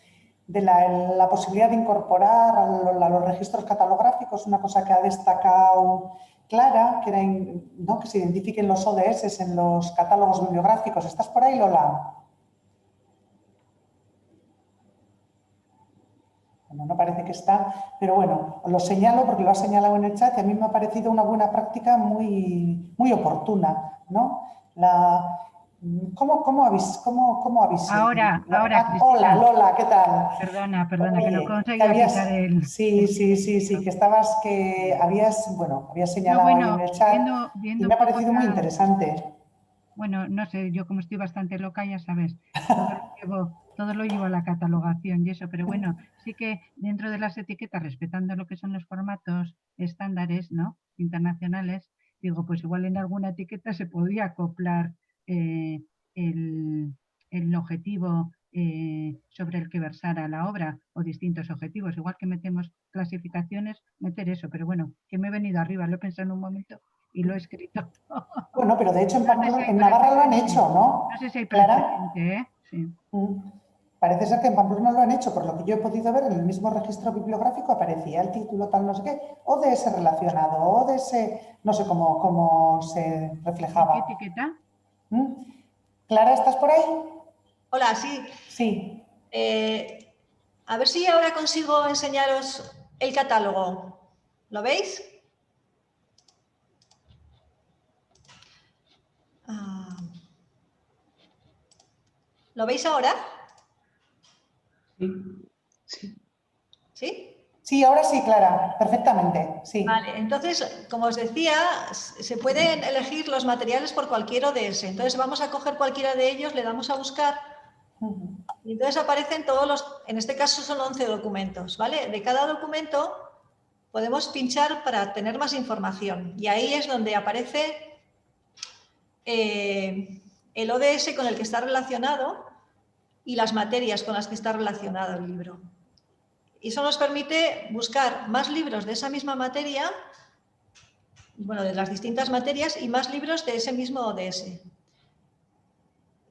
la posibilidad de incorporar a los registros catalográficos, una cosa que ha destacado Clara, que era ¿no? que se identifiquen los ODS en los catálogos bibliográficos. ¿Estás por ahí, Lola? Bueno, no parece que está, pero bueno, lo señalo porque lo ha señalado en el chat y a mí me ha parecido una buena práctica muy, muy oportuna, ¿no? ¿Cómo habéis? Ahora, Cristina. Hola, Lola, ¿qué tal? Perdona, que no Oye, conseguía quitar el... Sí, que habías No, señalado ahí en bueno, el chat y viendo me un ha poco parecido muy interesante. Bueno, no sé, yo como estoy bastante loca, ya sabes, todo lo llevo a la catalogación y eso, pero bueno, sí que dentro de las etiquetas, respetando lo que son los formatos estándares, ¿no? Internacionales, digo, pues igual en alguna etiqueta se podría acoplar el objetivo sobre el que versara la obra o distintos objetivos. Igual que metemos clasificaciones, meter eso. Pero bueno, que me he venido arriba, lo he pensado en un momento y lo he escrito. Bueno, pero de hecho en, No sé si hay en Navarra lo han precedente. hecho, ¿no? No sé si hay Clara. precedente, ¿eh? Sí. Parece ser que en Pamplona lo han hecho, por lo que yo he podido ver, en el mismo registro bibliográfico aparecía el título tal no sé qué, ODS relacionado, ODS, no sé cómo se reflejaba. ¿Qué etiqueta? Clara, ¿estás por ahí? Hola, sí. Sí. A ver si ahora consigo enseñaros el catálogo. ¿Lo veis? ¿Lo veis ahora? Sí. ¿Sí? Sí, ahora sí, Clara, perfectamente, sí. Vale, entonces, como os decía, se pueden elegir los materiales por cualquier ODS. Entonces vamos a coger cualquiera de ellos, le damos a buscar y entonces aparecen todos los, en este caso son 11 documentos, ¿vale? De cada documento podemos pinchar para tener más información y ahí es donde aparece el ODS con el que está relacionado y las materias con las que está relacionado el libro. Y eso nos permite buscar más libros de esa misma materia, bueno, de las distintas materias y más libros de ese mismo ODS.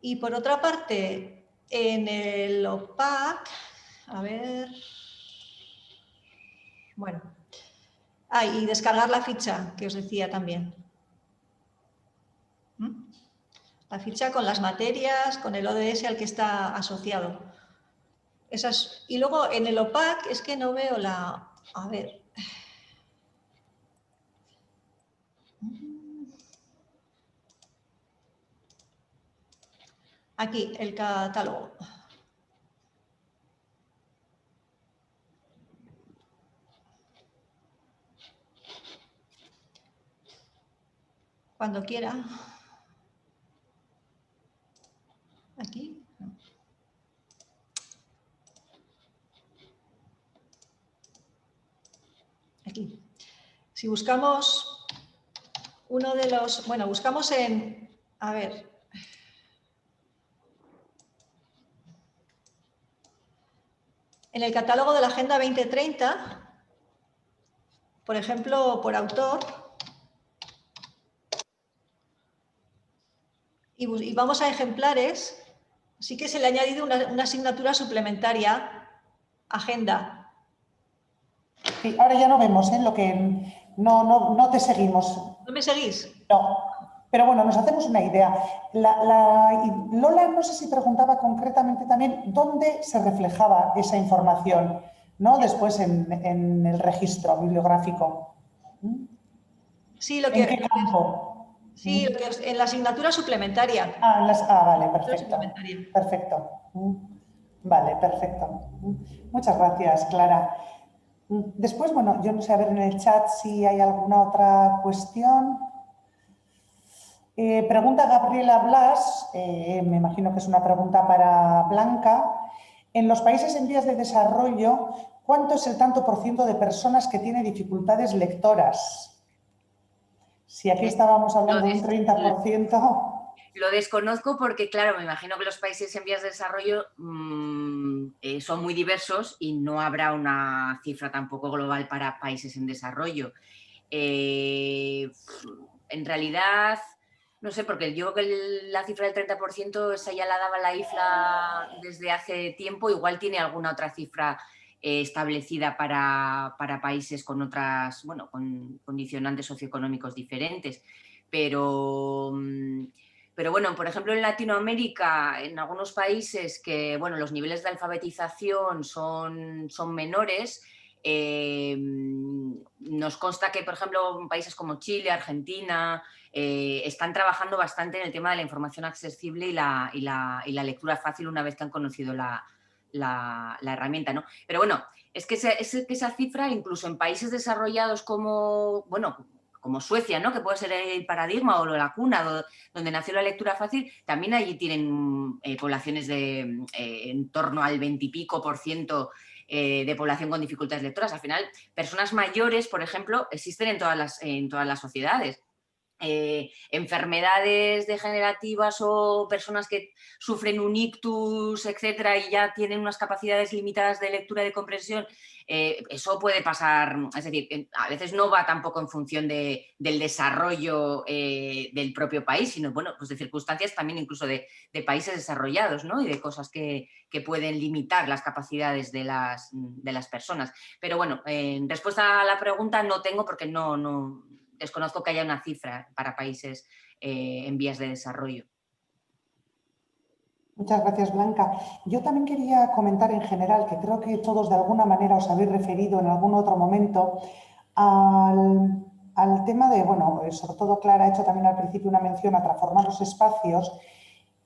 Y por otra parte, en el OPAC, a ver, bueno, y descargar la ficha que os decía también. La ficha con las materias, con el ODS al que está asociado. Y luego en el OPAC es que no veo la... A ver. Aquí, el catálogo. Cuando quiera. Aquí. Aquí. Si buscamos uno de los... Bueno, buscamos en... A ver. En el catálogo de la Agenda 2030, por ejemplo, por autor, y vamos a ejemplares, sí que se le ha añadido una asignatura suplementaria, Agenda. Sí, ahora ya no vemos, lo que no te seguimos. ¿No me seguís? No, pero bueno, nos hacemos una idea. Lola, no sé si preguntaba concretamente también dónde se reflejaba esa información, ¿no? Después en el registro bibliográfico. Sí, ¿En qué campo? Sí, en la asignatura suplementaria. Vale, perfecto. Perfecto. Vale, perfecto. Muchas gracias, Clara. Después, bueno, yo no sé, a ver en el chat si hay alguna otra cuestión. Pregunta Gabriela Blas, me imagino que es una pregunta para Blanca. En los países en vías de desarrollo, ¿cuánto es el tanto por ciento de personas que tienen dificultades lectoras? Si aquí estábamos hablando de un 30%... Lo desconozco porque, claro, me imagino que los países en vías de desarrollo son muy diversos y no habrá una cifra tampoco global para países en desarrollo. En realidad, no sé, porque yo creo que la cifra del 30% esa ya la daba la IFLA desde hace tiempo, igual tiene alguna otra cifra establecida para países con otras, bueno, con condicionantes socioeconómicos diferentes, pero bueno, por ejemplo, en Latinoamérica, en algunos países que, bueno, los niveles de alfabetización son menores, nos consta que, por ejemplo, en países como Chile, Argentina, están trabajando bastante en el tema de la información accesible y la lectura fácil una vez que han conocido la herramienta, ¿no? Pero bueno, es que esa cifra, incluso en países desarrollados como, bueno, como Suecia, ¿no? Que puede ser el paradigma o la cuna donde nació la lectura fácil, también allí tienen poblaciones de en torno al 20 y pico % de población con dificultades lectoras. Al final, personas mayores, por ejemplo, existen en todas las sociedades. enfermedades degenerativas o personas que sufren un ictus, etcétera, y ya tienen unas capacidades limitadas de lectura y de comprensión, eso puede pasar, es decir, a veces no va tampoco en función del desarrollo del propio país, sino bueno, pues de circunstancias también incluso de países desarrollados, ¿no? Y de cosas que pueden limitar las capacidades de las personas. Pero bueno, en respuesta a la pregunta no tengo, porque no desconozco que haya una cifra para países en vías de desarrollo. Muchas gracias, Blanca. Yo también quería comentar en general, que creo que todos de alguna manera os habéis referido en algún otro momento, al tema de, bueno, sobre todo Clara ha hecho también al principio una mención a transformar los espacios,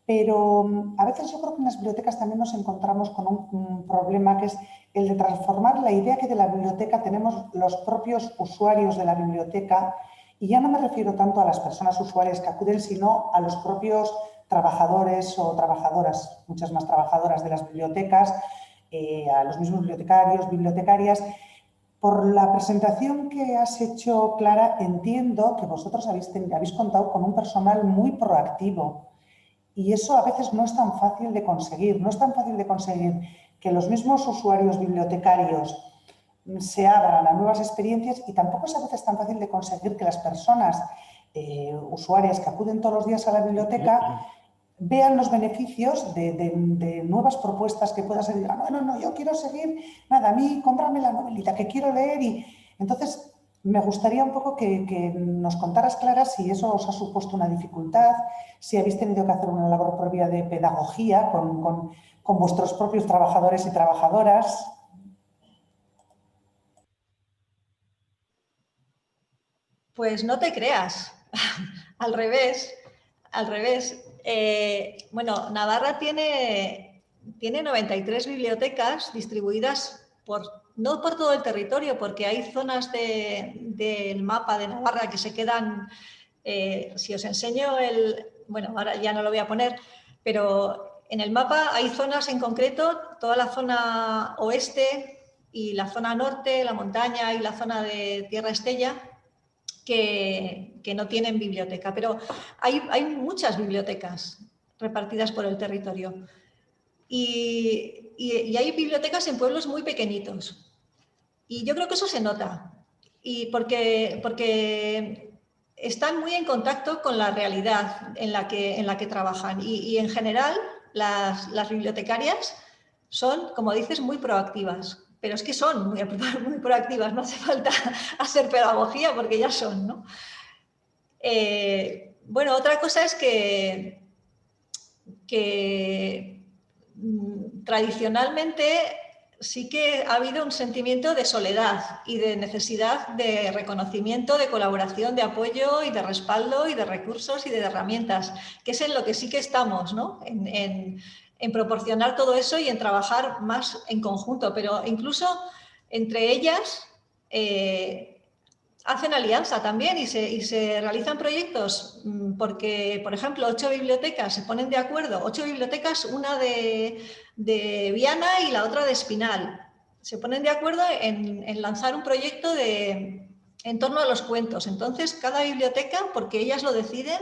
pero a veces yo creo que en las bibliotecas también nos encontramos con un problema, que es el de transformar la idea que de la biblioteca tenemos los propios usuarios de la biblioteca, y ya no me refiero tanto a las personas usuarias que acuden, sino a los propios trabajadores o trabajadoras, muchas más trabajadoras de las bibliotecas, a los mismos bibliotecarios, bibliotecarias. Por la presentación que has hecho, Clara, entiendo que vosotros habéis contado con un personal muy proactivo, y eso a veces no es tan fácil de conseguir. No es tan fácil de conseguir que los mismos usuarios bibliotecarios se abran a nuevas experiencias, y tampoco es a veces tan fácil de conseguir que las personas usuarias que acuden todos los días a la biblioteca vean los beneficios de nuevas propuestas que puedan ser. No, yo quiero seguir, nada, a mí cómprame la novelita que quiero leer. Y entonces me gustaría un poco que nos contaras, Clara, si eso os ha supuesto una dificultad, si habéis tenido que hacer una labor propia de pedagogía con vuestros propios trabajadores y trabajadoras. Pues no te creas, al revés. Bueno, Navarra tiene 93 bibliotecas distribuidas no por todo el territorio, porque hay zonas del mapa de Navarra que se quedan, si os enseño bueno, ahora ya no lo voy a poner, pero en el mapa hay zonas en concreto, toda la zona oeste y la zona norte, la montaña y la zona de Tierra Estella, que no tienen biblioteca, pero hay muchas bibliotecas repartidas por el territorio, y hay bibliotecas en pueblos muy pequeñitos, y yo creo que eso se nota, y porque están muy en contacto con la realidad en la que trabajan, y en general las bibliotecarias son, como dices, muy proactivas. Pero es que son muy proactivas, no hace falta hacer pedagogía porque ya son, ¿no? Bueno, otra cosa es que tradicionalmente sí que ha habido un sentimiento de soledad y de necesidad de reconocimiento, de colaboración, de apoyo y de respaldo y de recursos y de herramientas, que es en lo que sí que estamos, ¿no? En proporcionar todo eso y en trabajar más en conjunto, pero incluso entre ellas hacen alianza también y se realizan proyectos, porque, por ejemplo, 8 bibliotecas se ponen de acuerdo, 8 bibliotecas, una de Viana y la otra de Espinal, se ponen de acuerdo en lanzar un proyecto en torno a los cuentos. Entonces, cada biblioteca, porque ellas lo deciden,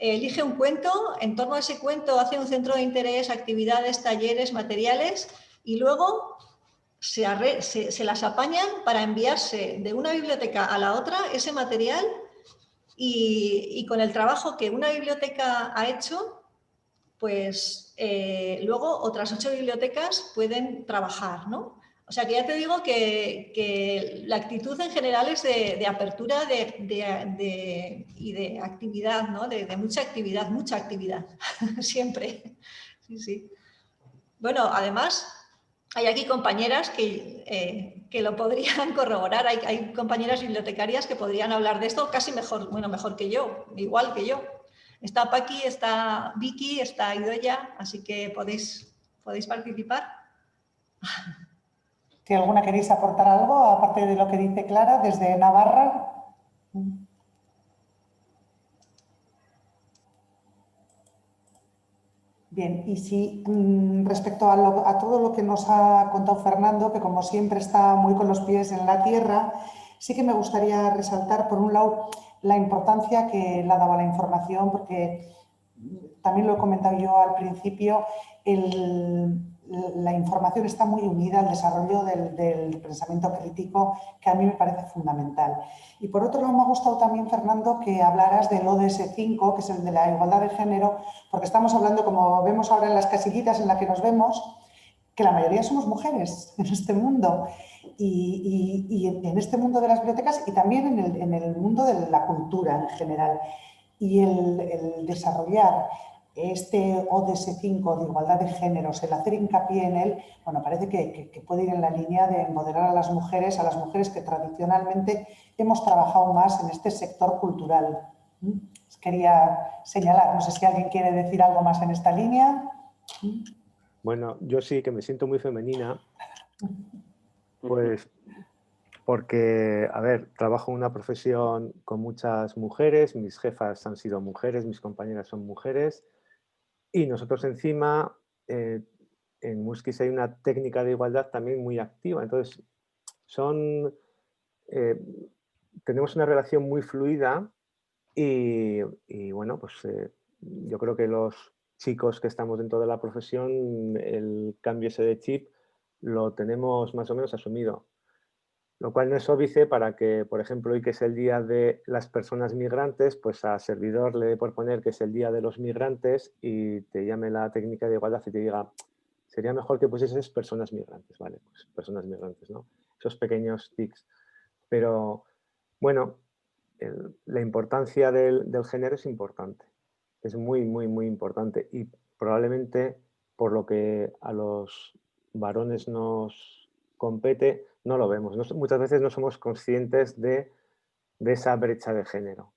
elige un cuento, en torno a ese cuento hace un centro de interés, actividades, talleres, materiales, y luego se las apañan para enviarse de una biblioteca a la otra ese material, y con el trabajo que una biblioteca ha hecho, pues luego otras 8 bibliotecas pueden trabajar, ¿no? O sea que ya te digo que la actitud en general es de apertura y de actividad, ¿no? De mucha actividad, siempre. Sí, sí. Bueno, además, hay aquí compañeras que lo podrían corroborar, hay compañeras bibliotecarias que podrían hablar de esto casi mejor, bueno, mejor que yo, igual que yo. Está Paqui, está Vicky, está Idoia, así que podéis participar. Si alguna queréis aportar algo, aparte de lo que dice Clara, desde Navarra. Bien, y si respecto a todo lo que nos ha contado Fernando, que como siempre está muy con los pies en la tierra, sí que me gustaría resaltar, por un lado, la importancia que le ha dado a la información, porque también lo he comentado yo al principio, la información está muy unida al desarrollo del pensamiento crítico, que a mí me parece fundamental. Y por otro lado, me ha gustado también, Fernando, que hablaras del ODS 5, que es el de la igualdad de género, porque estamos hablando, como vemos ahora en las casillitas en las que nos vemos, que la mayoría somos mujeres en este mundo. Y en este mundo de las bibliotecas y también en el mundo de la cultura en general. Y el desarrollar este ODS 5 de igualdad de géneros, el hacer hincapié en él, bueno, parece que puede ir en la línea de empoderar a las mujeres que tradicionalmente hemos trabajado más en este sector cultural. Quería señalar, no sé si alguien quiere decir algo más en esta línea. Bueno, yo sí que me siento muy femenina, pues porque, a ver, trabajo en una profesión con muchas mujeres, mis jefas han sido mujeres, mis compañeras son mujeres, y nosotros encima, en Muskis hay una técnica de igualdad también muy activa. Entonces, tenemos una relación muy fluida y bueno, pues yo creo que los chicos que estamos dentro de la profesión, el cambio ese de chip lo tenemos más o menos asumido. Lo cual no es óbice para que, por ejemplo, hoy que es el Día de las Personas Migrantes, pues a servidor le dé por poner que es el Día de los Migrantes y te llame la técnica de igualdad y te diga, sería mejor que pusieses personas migrantes, ¿vale? Pues personas migrantes, ¿no? Esos pequeños tics. Pero, bueno, la importancia del género es importante. Es muy, muy, muy importante. Y probablemente por lo que a los varones nos compete, no lo vemos. Muchas veces no somos conscientes de esa brecha de género.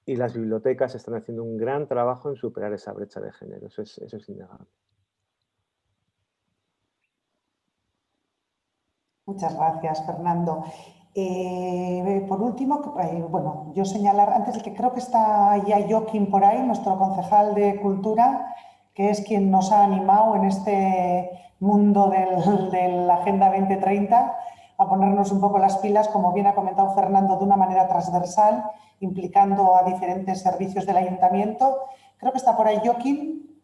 Y las bibliotecas están haciendo un gran trabajo en superar esa brecha de género. Eso es innegable. Muchas gracias, Fernando. Por último, bueno, yo señalar antes de que creo que está ya Joaquín por ahí, nuestro concejal de Cultura, que es quien nos ha animado en este mundo de la Agenda 2030 a ponernos un poco las pilas, como bien ha comentado Fernando, de una manera transversal, implicando a diferentes servicios del ayuntamiento. Creo que está por ahí Joaquín.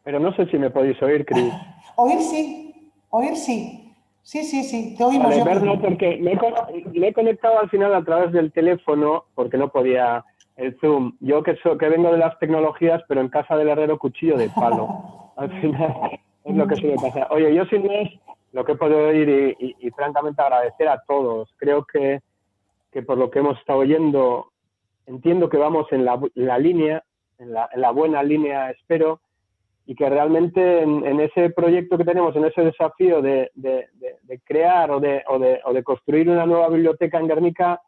Pero no sé si me podéis oír, Cris. Oír sí, oír sí. Sí, te oímos. Vale, ver no, porque me he conectado al final a través del teléfono porque no podía el Zoom. Yo que vengo de las tecnologías, pero en casa del herrero cuchillo de palo. Al final es lo que suele pasar. Oye, yo sin más, lo que puedo oír y francamente agradecer a todos. Creo que por lo que hemos estado oyendo, entiendo que vamos en la línea, en la buena línea, espero, y que realmente en ese proyecto que tenemos, en ese desafío de crear o de construir una nueva biblioteca en Guernica,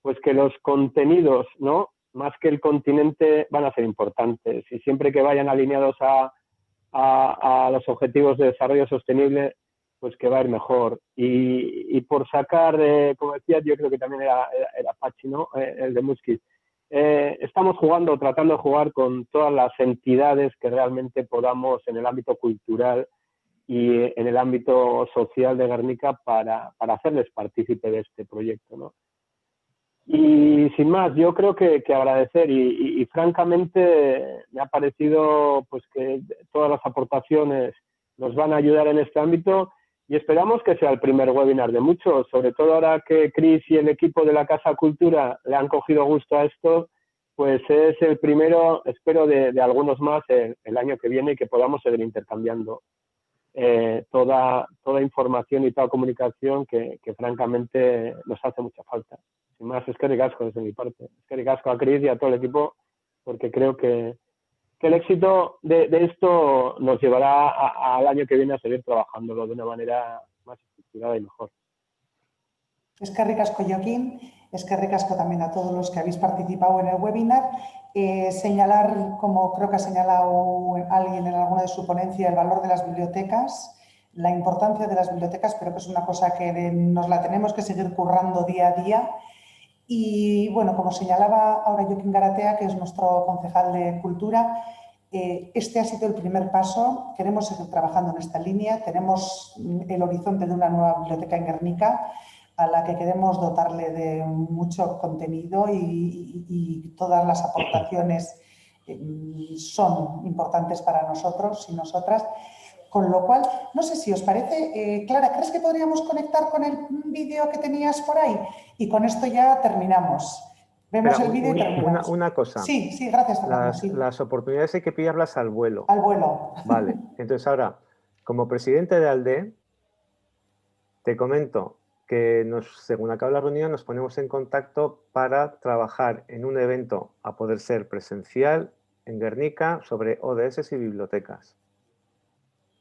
pues que los contenidos, ¿no?, más que el continente, van a ser importantes, y siempre que vayan alineados a los objetivos de desarrollo sostenible, pues que va a ir mejor. Y por sacar, como decías, yo creo que también era Pachi, ¿no?, el de Muskis. Estamos tratando de jugar con todas las entidades que realmente podamos en el ámbito cultural y en el ámbito social de Guernica para hacerles partícipe de este proyecto, ¿no? Y sin más, yo creo que agradecer y francamente me ha parecido pues que todas las aportaciones nos van a ayudar en este ámbito y esperamos que sea el primer webinar de muchos, sobre todo ahora que Cris y el equipo de la Casa Cultura le han cogido gusto a esto, pues es el primero, espero, de algunos más el año que viene y que podamos seguir intercambiando toda información y toda comunicación que francamente nos hace mucha falta. Sin más, es que ricasco desde mi parte. Es que ricasco a Cris y a todo el equipo porque creo que el éxito de esto nos llevará al año que viene a seguir trabajándolo de una manera más estructurada y mejor. Es que ricasco, Joaquín. Es que ricasco también a todos los que habéis participado en el webinar. Señalar, como creo que ha señalado alguien en alguna de su ponencia, el valor de las bibliotecas, la importancia de las bibliotecas, pero que es una cosa que nos la tenemos que seguir currando día a día. Y bueno, como señalaba ahora Joaquín Garatea, que es nuestro concejal de Cultura, este ha sido el primer paso. Queremos seguir trabajando en esta línea. Tenemos el horizonte de una nueva biblioteca en Guernica. a la que queremos dotarle de mucho contenido y todas las aportaciones son importantes para nosotros y nosotras. Con lo cual, no sé si os parece, Clara, ¿crees que podríamos conectar con el vídeo que tenías por ahí? Y con esto ya terminamos. Vemos el vídeo y terminamos. Una cosa. Sí, sí, gracias, Fernando. Sí. Las oportunidades hay que pillarlas al vuelo. Al vuelo. Vale, entonces ahora, como presidente de ALDE, te comento que según acabe la reunión nos ponemos en contacto para trabajar en un evento, a poder ser presencial, en Guernica, sobre ODS y bibliotecas.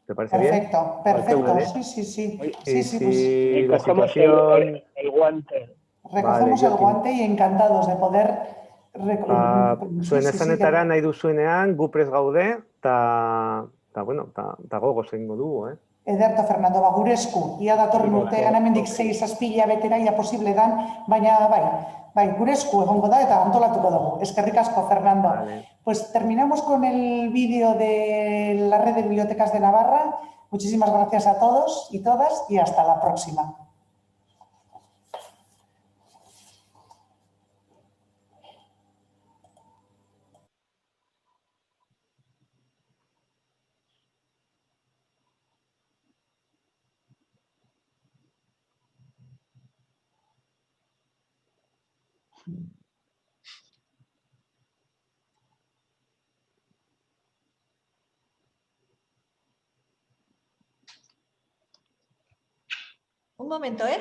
¿Te parece bien? Perfecto, perfecto. Vale. Sí, sí, sí. Y sí, si la Recogemos situación... el guante. Recogemos Vale, el guante y encantados de poder... Zuen esanetan nahi duzuenean, gu prest gaude, eta gogoz egingo dugu, Ederto, Fernando, gure esku. Ia datorren urtean hemendik 6-7 hilabetera ia posible dan, baina bai, gure esku egongo da eta antolatuko dugu. Eskerrik asko, Fernando. Vale. Pues terminamos con el vídeo de la Red de Bibliotecas de Navarra. Muchísimas gracias a todos y todas y hasta la próxima. Un momento, ¿eh?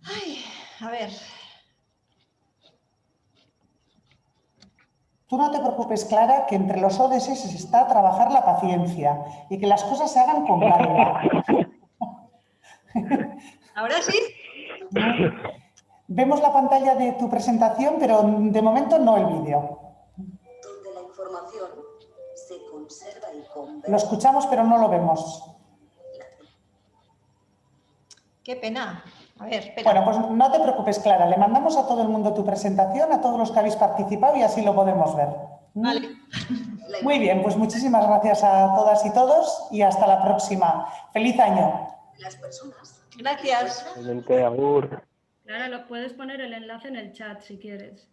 Ay, a ver. Tú no te preocupes, Clara, que entre los ODS se está a trabajar la paciencia y que las cosas se hagan con calma. ¿Ahora sí? Vemos la pantalla de tu presentación, pero de momento no el vídeo. Donde la información se conserva y converge. Lo escuchamos, pero no lo vemos. Qué pena. A ver, espera. Bueno, pues no te preocupes, Clara. Le mandamos a todo el mundo tu presentación, a todos los que habéis participado y así lo podemos ver. Vale. Muy bien, pues muchísimas gracias a todas y todos y hasta la próxima. ¡Feliz año! Las personas. Gracias. Agur. Clara, lo puedes poner el enlace en el chat si quieres.